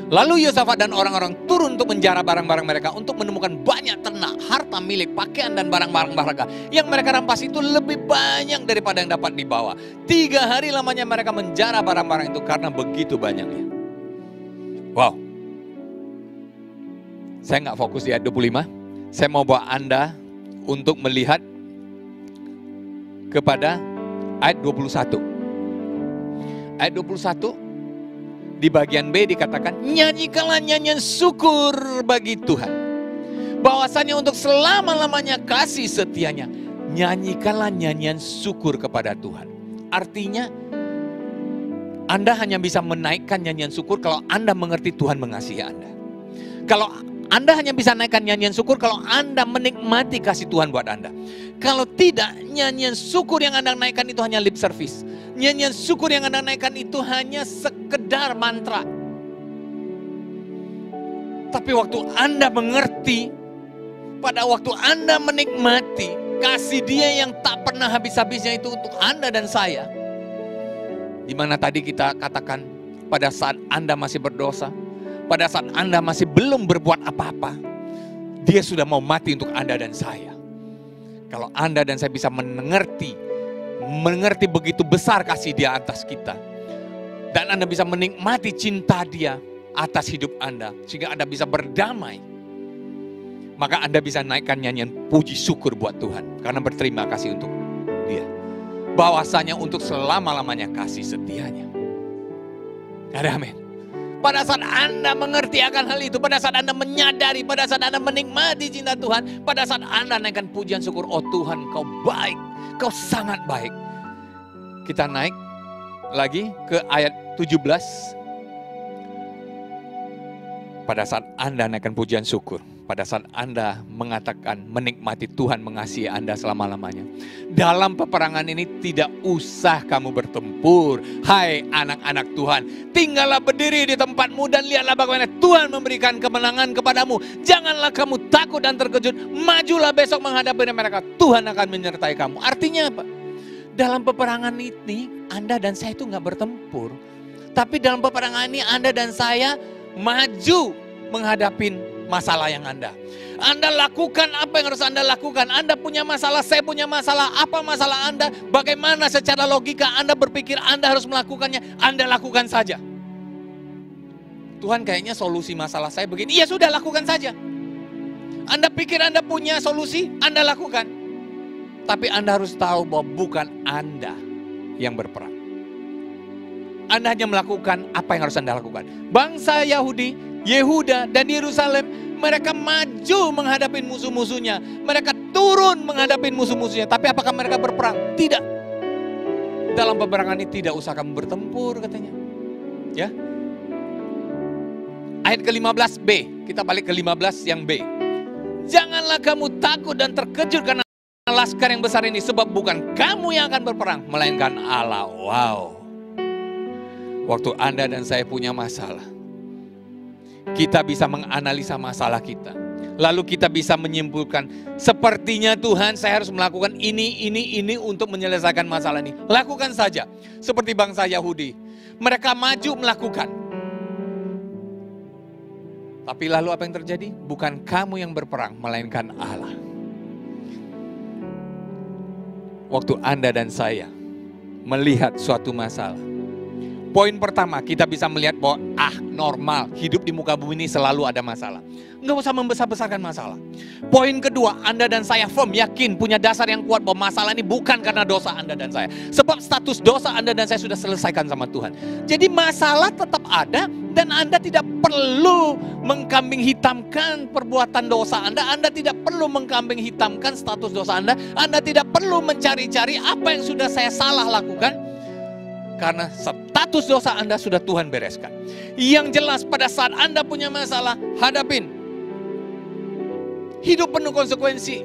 Lalu Yosafat dan orang-orang turun untuk menjara barang-barang mereka, untuk menemukan banyak ternak, harta milik, pakaian dan barang-barang berharga. Yang mereka rampas itu lebih banyak daripada yang dapat dibawa. 3 hari lamanya mereka menjara barang-barang itu karena begitu banyaknya. Wow. Saya nggak fokus di ayat 25. Saya mau bawa Anda untuk melihat kepada ayat 21. Ayat 21. Di bagian B dikatakan, nyanyikanlah nyanyian syukur bagi Tuhan. Bahwasanya untuk selama-lamanya kasih setianya. Nyanyikanlah nyanyian syukur kepada Tuhan. Artinya, Anda hanya bisa menaikkan nyanyian syukur kalau Anda mengerti Tuhan mengasihi Anda. Kalau Anda hanya bisa naikkan nyanyian syukur kalau Anda menikmati kasih Tuhan buat Anda. Kalau tidak, nyanyian syukur yang Anda naikkan itu hanya lip service. Nyanyian syukur yang Anda naikkan itu hanya sekedar mantra. Tapi waktu Anda mengerti, pada waktu Anda menikmati kasih Dia yang tak pernah habis-habisnya itu untuk Anda dan saya. Dimana tadi kita katakan, pada saat Anda masih berdosa, pada saat Anda masih belum berbuat apa-apa, Dia sudah mau mati untuk Anda dan saya. Kalau Anda dan saya bisa mengerti begitu besar kasih Dia atas kita. Dan Anda bisa menikmati cinta Dia atas hidup Anda. Sehingga Anda bisa berdamai. Maka Anda bisa naikkan nyanyian puji syukur buat Tuhan. Karena berterima kasih untuk Dia. Bahwasanya untuk selama-lamanya kasih setianya. Ada amin. pada saat Anda mengerti akan hal itu, pada saat Anda menyadari, pada saat Anda menikmati cinta Tuhan, pada saat Anda naikkan pujian syukur, oh Tuhan kau baik, kau sangat baik. Kita naik lagi ke ayat 17. Pada saat Anda naikkan pujian syukur, pada saat Anda mengatakan menikmati Tuhan mengasihi Anda selama-lamanya. Dalam peperangan ini tidak usah kamu bertempur. Hai anak-anak Tuhan, tinggallah berdiri di tempatmu dan lihatlah bagaimana Tuhan memberikan kemenangan kepadamu. Janganlah kamu takut dan terkejut. Majulah besok menghadapi mereka. Tuhan akan menyertai kamu. Artinya apa? Dalam peperangan ini Anda dan saya itu nggak bertempur. Tapi dalam peperangan ini Anda dan saya maju menghadapi masalah yang Anda lakukan apa yang harus Anda lakukan. Anda punya masalah, saya punya masalah. Apa masalah Anda? Bagaimana secara logika Anda berpikir Anda harus melakukannya? Anda lakukan saja. Tuhan kayaknya solusi masalah saya begini. Ya sudah, lakukan saja. Anda pikir Anda punya solusi, Anda lakukan. Tapi Anda harus tahu bahwa bukan Anda yang berperang. Anda hanya melakukan apa yang harus Anda lakukan. Bangsa Yahudi, Yehuda dan Yerusalem, mereka maju menghadapi musuh-musuhnya. Mereka turun menghadapi musuh-musuhnya. Tapi apakah mereka berperang? Tidak. Dalam peperangan ini tidak usah kamu bertempur katanya. Ya. Ayat ke-15b, kita balik ke 15 yang B. Janganlah kamu takut dan terkejut karena laskar yang besar ini, sebab bukan kamu yang akan berperang, melainkan Allah. Wow. Waktu Anda dan saya punya masalah, kita bisa menganalisa masalah kita. Lalu kita bisa menyimpulkan, sepertinya Tuhan saya harus melakukan ini untuk menyelesaikan masalah ini. Lakukan saja. Seperti bangsa Yahudi. Mereka maju melakukan. Tapi lalu apa yang terjadi? Bukan kamu yang berperang, melainkan Allah. Waktu Anda dan saya melihat suatu masalah, poin pertama, kita bisa melihat bahwa normal, hidup di muka bumi ini selalu ada masalah. Nggak usah membesar-besarkan masalah. Poin kedua, Anda dan saya firm, yakin, punya dasar yang kuat bahwa masalah ini bukan karena dosa Anda dan saya. Sebab status dosa Anda dan saya sudah selesaikan sama Tuhan. Jadi masalah tetap ada dan Anda tidak perlu mengkambing hitamkan perbuatan dosa Anda. Anda tidak perlu mengkambing hitamkan status dosa Anda. Anda tidak perlu mencari-cari apa yang sudah saya salah lakukan. Karena status dosa Anda sudah Tuhan bereskan. Yang jelas pada saat Anda punya masalah, hadapin. Hidup penuh konsekuensi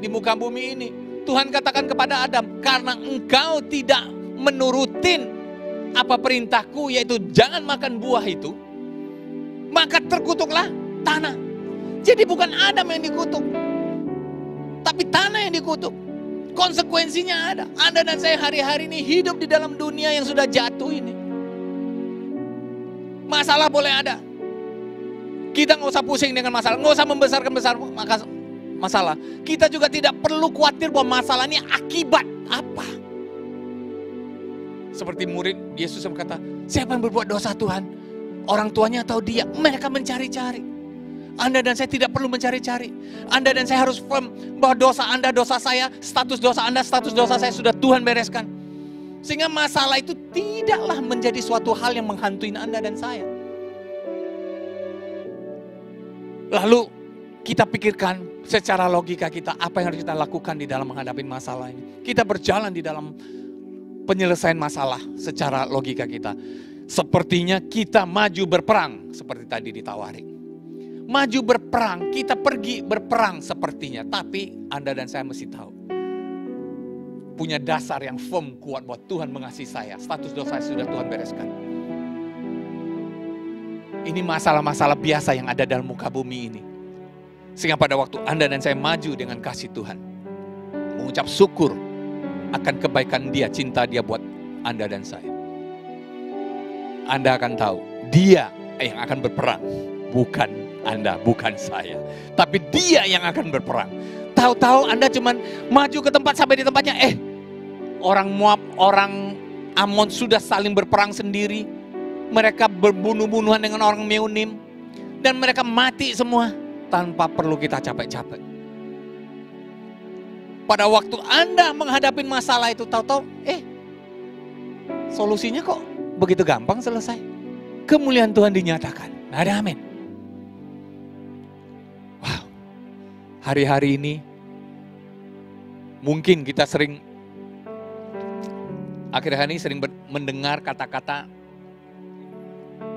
di muka bumi ini. Tuhan katakan kepada Adam, karena engkau tidak menurutin apa perintahku, yaitu jangan makan buah itu, maka terkutuklah tanah. Jadi bukan Adam yang dikutuk, tapi tanah yang dikutuk. Konsekuensinya ada. Anda dan saya hari-hari ini hidup di dalam dunia yang sudah jatuh ini. Masalah boleh ada. Kita nggak usah pusing dengan masalah. Nggak usah membesarkan masalah. Kita juga tidak perlu khawatir bahwa masalah ini akibat apa. Seperti murid Yesus yang berkata, siapa yang berbuat dosa Tuhan? Orang tuanya atau dia? Mereka mencari-cari. Anda dan saya tidak perlu mencari-cari. Anda dan saya harus firm bahwa dosa Anda, dosa saya, status dosa Anda, status dosa saya sudah Tuhan bereskan. Sehingga masalah itu tidaklah menjadi suatu hal yang menghantui Anda dan saya. Lalu kita pikirkan secara logika kita, apa yang harus kita lakukan di dalam menghadapi masalah ini. Kita berjalan di dalam penyelesaian masalah secara logika kita. Sepertinya kita maju berperang, seperti tadi ditawari. Maju berperang, kita pergi berperang sepertinya. Tapi Anda dan saya mesti tahu, punya dasar yang firm, kuat bahwa Tuhan mengasihi saya. Status dosa saya sudah Tuhan bereskan. Ini masalah-masalah biasa yang ada dalam muka bumi ini. Sehingga pada waktu Anda dan saya maju dengan kasih Tuhan, mengucap syukur akan kebaikan Dia, cinta Dia buat Anda dan saya, Anda akan tahu Dia yang akan berperang, bukan Anda, bukan saya. Tapi Dia yang akan berperang. Tahu-tahu Anda cuman maju ke tempat, sampai di tempatnya, orang Moab, orang Amon sudah saling berperang sendiri. Mereka berbunuh-bunuhan dengan orang Meunim. Dan mereka mati semua tanpa perlu kita capek-capek. Pada waktu Anda menghadapi masalah itu, tahu-tahu, solusinya kok begitu gampang selesai. kemuliaan Tuhan dinyatakan. Ada amin. Wow. Hari-hari ini mungkin kita sering akhir-akhir ini sering mendengar kata-kata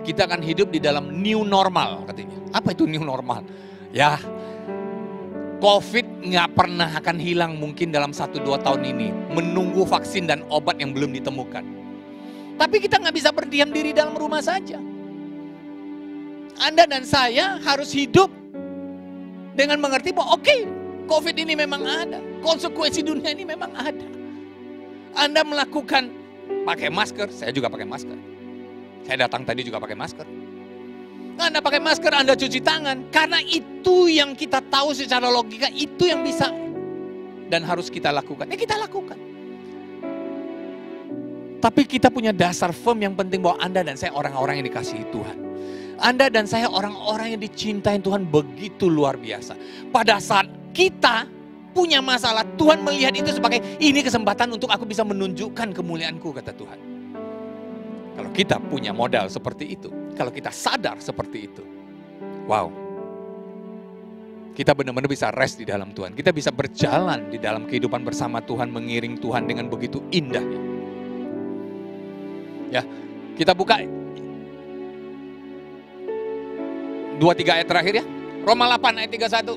kita akan hidup di dalam new normal katanya. Apa itu new normal? Ya, COVID nggak pernah akan hilang mungkin dalam 1-2 tahun ini. Menunggu vaksin dan obat yang belum ditemukan. Tapi kita nggak bisa berdiam diri dalam rumah saja. Anda dan saya harus hidup dengan mengerti bahwa oke, COVID ini memang ada. Konsekuensi dunia ini memang ada. Anda melakukan pakai masker, saya juga pakai masker. Saya datang tadi juga pakai masker. Anda pakai masker, Anda cuci tangan. Karena itu yang kita tahu secara logika, itu yang bisa dan harus kita lakukan. Ya kita lakukan. Tapi kita punya dasar firm yang penting bahwa Anda dan saya orang-orang yang dikasihi Tuhan. Anda dan saya orang-orang yang dicintai Tuhan begitu luar biasa. Pada saat kita punya masalah, Tuhan melihat itu sebagai ini kesempatan untuk aku bisa menunjukkan kemuliaanku, kata Tuhan. Kalau kita punya modal seperti itu, kalau kita sadar seperti itu, wow. Kita benar-benar bisa rest di dalam Tuhan. Kita bisa berjalan di dalam kehidupan bersama Tuhan, mengiring Tuhan dengan begitu indah. Ya, kita buka 2-3 ayat terakhir ya. Roma 8 ayat 31.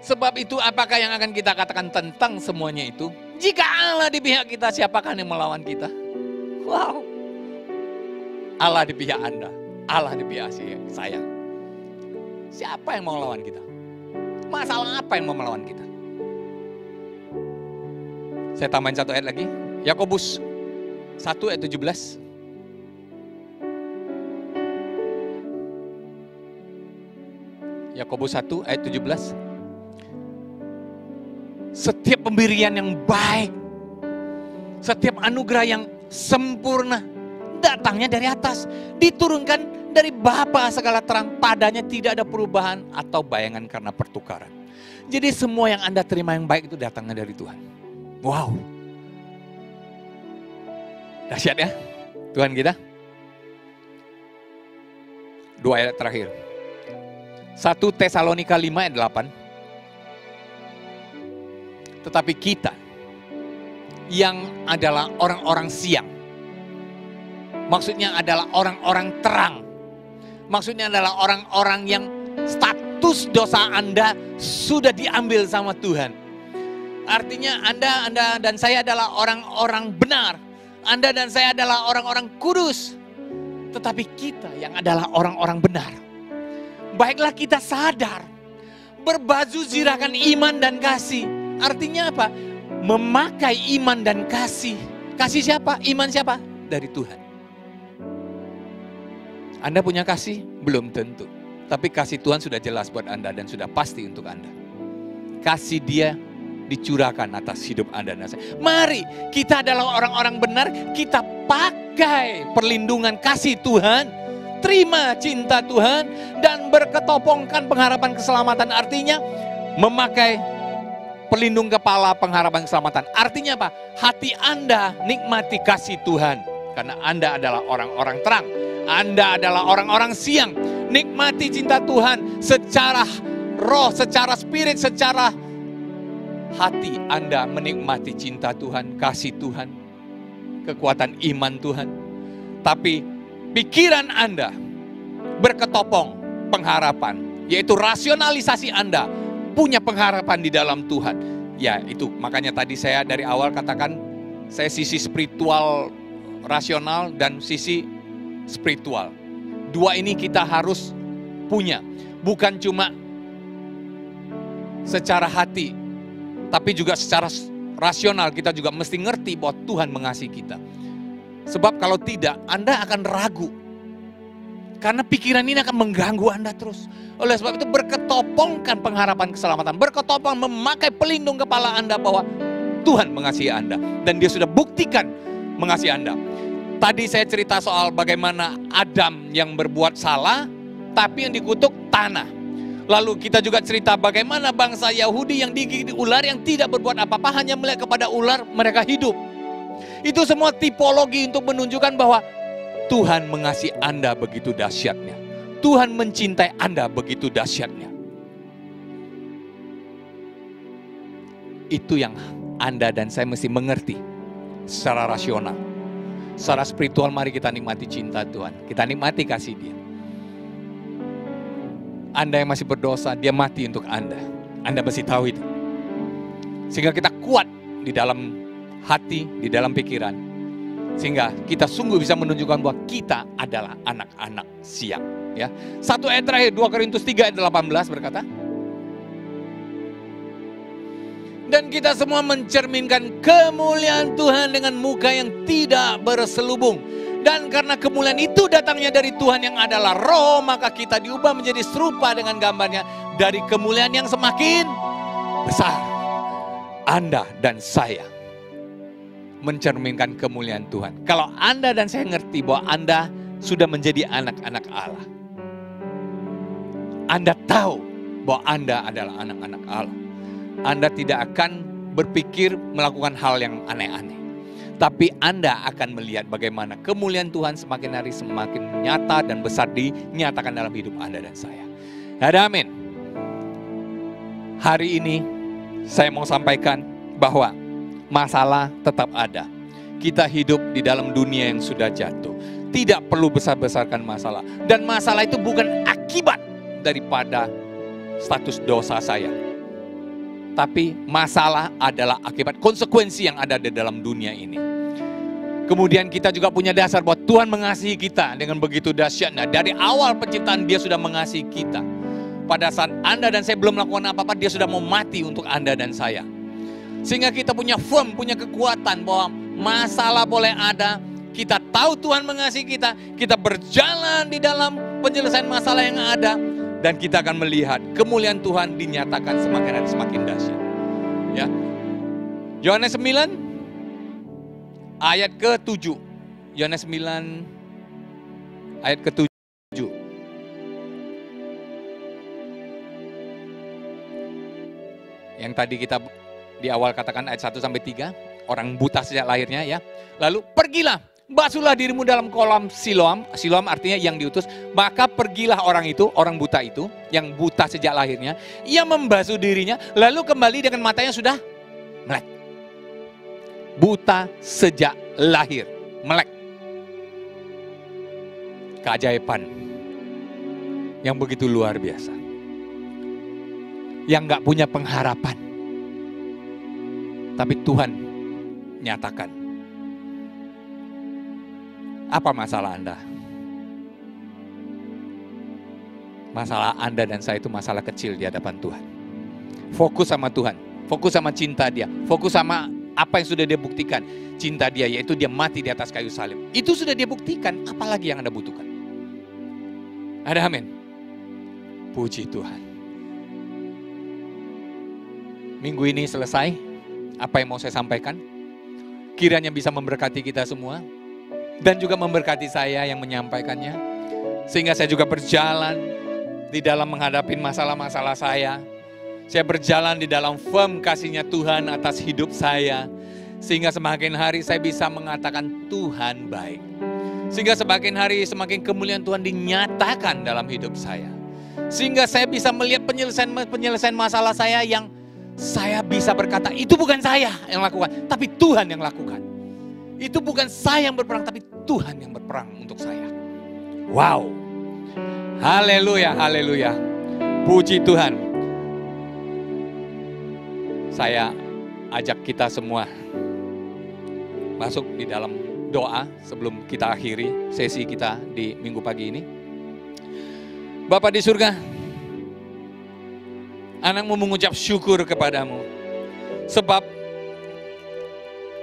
Sebab itu apakah yang akan kita katakan tentang semuanya itu? Jika Allah di pihak kita, siapakah yang melawan kita? Wow. Allah di pihak Anda. Allah di pihak saya. Siapa yang mau melawan kita? Masalah apa yang mau melawan kita? Saya tambahin 1 ayat lagi. Yakobus 1 ayat 17. Yakobus 1 ayat 17. Setiap pemberian yang baik, setiap anugerah yang sempurna, datangnya dari atas, diturunkan dari Bapa segala terang, padanya tidak ada perubahan atau bayangan karena pertukaran. Jadi semua yang Anda terima yang baik itu datangnya dari Tuhan. Wow. Dahsyat ya Tuhan kita. 2 ayat terakhir. 1 Tesalonika 5 ayat 8. Tetapi kita yang adalah orang-orang siang, maksudnya adalah orang-orang terang, maksudnya adalah orang-orang yang status dosa Anda sudah diambil sama Tuhan. Artinya Anda dan saya adalah orang-orang benar, Anda dan saya adalah orang-orang kudus, tetapi kita yang adalah orang-orang benar. Baiklah kita sadar, berbaju zirahkan iman dan kasih. Artinya apa? Memakai iman dan kasih. Kasih siapa? Iman siapa? Dari Tuhan. Anda punya kasih? Belum tentu. Tapi kasih Tuhan sudah jelas buat Anda dan sudah pasti untuk Anda. Kasih Dia dicurahkan atas hidup Anda dan saya. Mari kita adalah orang-orang benar, kita pakai perlindungan kasih Tuhan, terima cinta Tuhan, dan berketopongkan pengharapan keselamatan. Artinya memakai pelindung kepala pengharapan keselamatan. Artinya apa? Hati Anda nikmati kasih Tuhan. Karena Anda adalah orang-orang terang. Anda adalah orang-orang siang. Nikmati cinta Tuhan secara roh, secara spirit, secara hati Anda menikmati cinta Tuhan, kasih Tuhan, kekuatan iman Tuhan. Tapi pikiran Anda berketopong pengharapan, yaitu rasionalisasi Anda punya pengharapan di dalam Tuhan. Ya itu makanya tadi saya dari awal katakan saya sisi spiritual rasional dan sisi spiritual. Dua ini kita harus punya. Bukan cuma secara hati, tapi juga secara rasional kita juga mesti ngerti bahwa Tuhan mengasihi kita. Sebab kalau tidak, Anda akan ragu. Karena pikiran ini akan mengganggu Anda terus. Oleh sebab itu berketopongkan pengharapan keselamatan. Berketopong memakai pelindung kepala Anda bahwa Tuhan mengasihi Anda. Dan Dia sudah buktikan mengasihi Anda. Tadi saya cerita soal bagaimana Adam yang berbuat salah, tapi yang dikutuk tanah. Lalu kita juga cerita bagaimana bangsa Yahudi yang digigit ular yang tidak berbuat apa-apa, hanya melihat kepada ular mereka hidup. Itu semua tipologi untuk menunjukkan bahwa Tuhan mengasihi Anda begitu dahsyatnya. Tuhan mencintai Anda begitu dahsyatnya. Itu yang Anda dan saya mesti mengerti secara rasional. Secara spiritual mari kita nikmati cinta Tuhan. Kita nikmati kasih Dia. Anda yang masih berdosa, Dia mati untuk Anda. Anda mesti tahu itu. Sehingga kita kuat di dalam hati, di dalam pikiran. Sehingga kita sungguh bisa menunjukkan bahwa kita adalah anak-anak siang. Ya. Satu ayat terakhir, 2 Korintus 3 ayat 18 berkata, dan kita semua mencerminkan kemuliaan Tuhan dengan muka yang tidak berselubung. Dan karena kemuliaan itu datangnya dari Tuhan yang adalah Roh, maka kita diubah menjadi serupa dengan gambarnya dari kemuliaan yang semakin besar. Anda dan saya mencerminkan kemuliaan Tuhan. Kalau Anda dan saya ngerti bahwa Anda sudah menjadi anak-anak Allah, Anda tahu bahwa Anda adalah anak-anak Allah, Anda tidak akan berpikir melakukan hal yang aneh-aneh. Tapi Anda akan melihat bagaimana kemuliaan Tuhan semakin hari semakin nyata dan besar dinyatakan dalam hidup Anda dan saya. Ada amin. Hari ini saya mau sampaikan bahwa masalah tetap ada. Kita hidup di dalam dunia yang sudah jatuh. Tidak perlu besar-besarkan masalah. Dan masalah itu bukan akibat daripada status dosa saya. Tapi masalah adalah akibat konsekuensi yang ada di dalam dunia ini. Kemudian kita juga punya dasar bahwa Tuhan mengasihi kita dengan begitu dahsyatnya. Dari awal penciptaan Dia sudah mengasihi kita. Pada saat Anda dan saya belum melakukan apa-apa, Dia sudah mau mati untuk Anda dan saya. Sehingga kita punya firm, punya kekuatan bahwa masalah boleh ada. Kita tahu Tuhan mengasihi kita. Kita berjalan di dalam penyelesaian masalah yang ada. Dan kita akan melihat kemuliaan Tuhan dinyatakan semakin hari semakin dahsyat. Ya. Yohanes 9 ayat ke-7. Yohanes 9 ayat ke-7. Yang tadi kita di awal katakan ayat 1 sampai 3, orang buta sejak lahirnya ya. Lalu pergilah, basuhlah dirimu dalam kolam Siloam. Siloam artinya yang diutus. Maka pergilah orang itu, orang buta itu, yang buta sejak lahirnya. Ia membasuh dirinya, lalu kembali dengan matanya sudah melek. Buta sejak lahir, melek. Keajaiban yang begitu luar biasa. Yang gak punya pengharapan. Tapi Tuhan nyatakan. Apa masalah Anda? Masalah Anda dan saya itu masalah kecil di hadapan Tuhan. Fokus sama Tuhan, fokus sama cinta Dia, fokus sama apa yang sudah Dia buktikan. Cinta Dia yaitu Dia mati di atas kayu salib. Itu sudah Dia buktikan, apalagi yang Anda butuhkan. Ada amin. Puji Tuhan. Minggu ini selesai, apa yang mau saya sampaikan? Kiranya bisa memberkati kita semua. Dan juga memberkati saya yang menyampaikannya. Sehingga saya juga berjalan di dalam menghadapi masalah-masalah saya. Saya berjalan di dalam firm kasih-Nya Tuhan atas hidup saya. Sehingga semakin hari saya bisa mengatakan Tuhan baik. Sehingga semakin hari semakin kemuliaan Tuhan dinyatakan dalam hidup saya. Sehingga saya bisa melihat penyelesaian masalah saya yang saya bisa berkata itu bukan saya yang lakukan. Tapi Tuhan yang lakukan. Itu bukan saya yang berperang, tapi Tuhan yang berperang untuk saya. Wow. Haleluya, haleluya. Puji Tuhan. Saya ajak kita semua masuk di dalam doa sebelum kita akhiri sesi kita di minggu pagi ini. Bapa di surga, anakmu mengucap syukur kepadamu. Sebab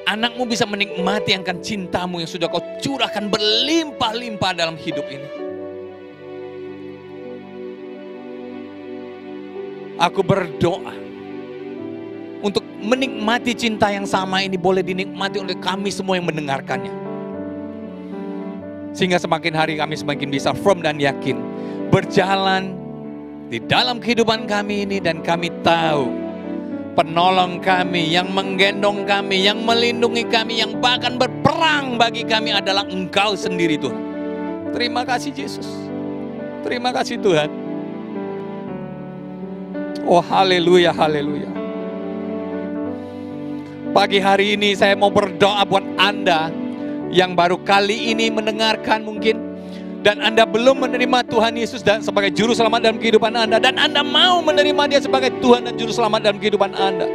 anakmu bisa menikmati akan cintamu yang sudah kau curahkan berlimpah-limpah dalam hidup ini. Aku berdoa untuk menikmati cinta yang sama ini boleh dinikmati oleh kami semua yang mendengarkannya. Sehingga semakin hari kami semakin bisa firm dan yakin berjalan di dalam kehidupan kami ini dan kami tahu penolong kami, yang menggendong kami, yang melindungi kami, yang bahkan berperang bagi kami adalah Engkau sendiri Tuhan. Terima kasih Yesus. Terima kasih Tuhan. Oh haleluya, haleluya. Pagi hari ini saya mau berdoa buat Anda yang baru kali ini mendengarkan mungkin, dan Anda belum menerima Tuhan Yesus dan sebagai juru selamat dalam kehidupan Anda, dan Anda mau menerima Dia sebagai Tuhan dan juru selamat dalam kehidupan Anda.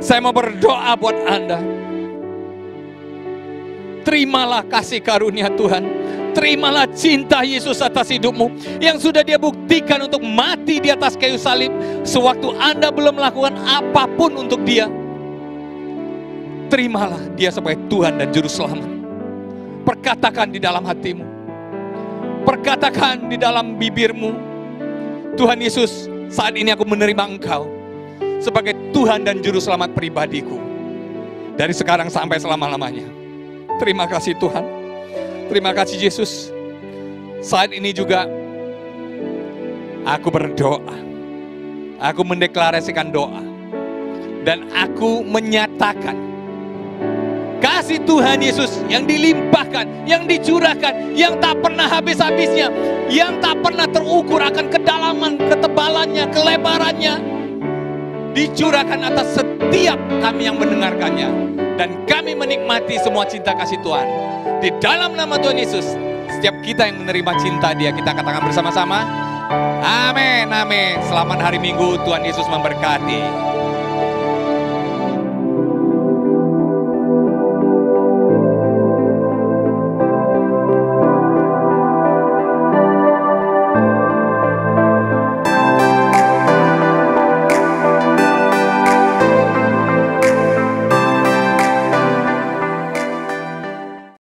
Saya mau berdoa buat Anda. Terimalah kasih karunia Tuhan. Terimalah cinta Yesus atas hidupmu yang sudah Dia buktikan untuk mati di atas kayu salib sewaktu Anda belum melakukan apapun untuk Dia. Terimalah Dia sebagai Tuhan dan juru selamat. Perkatakan di dalam hatimu, perkatakan di dalam bibirmu, Tuhan Yesus, saat ini aku menerima Engkau sebagai Tuhan dan juru selamat pribadiku dari sekarang sampai selama-lamanya. Terima kasih Tuhan. Terima kasih Yesus. Saat ini juga aku berdoa, aku mendeklarasikan doa, dan aku menyatakan kasih Tuhan Yesus yang dilimpahkan, yang dicurahkan, yang tak pernah habis-habisnya, yang tak pernah terukur akan kedalaman, ketebalannya, kelebarannya, dicurahkan atas setiap kami yang mendengarkannya. Dan kami menikmati semua cinta kasih Tuhan. Di dalam nama Tuhan Yesus, setiap kita yang menerima cinta Dia, kita katakan bersama-sama, amin, amin. Selamat hari Minggu, Tuhan Yesus memberkati.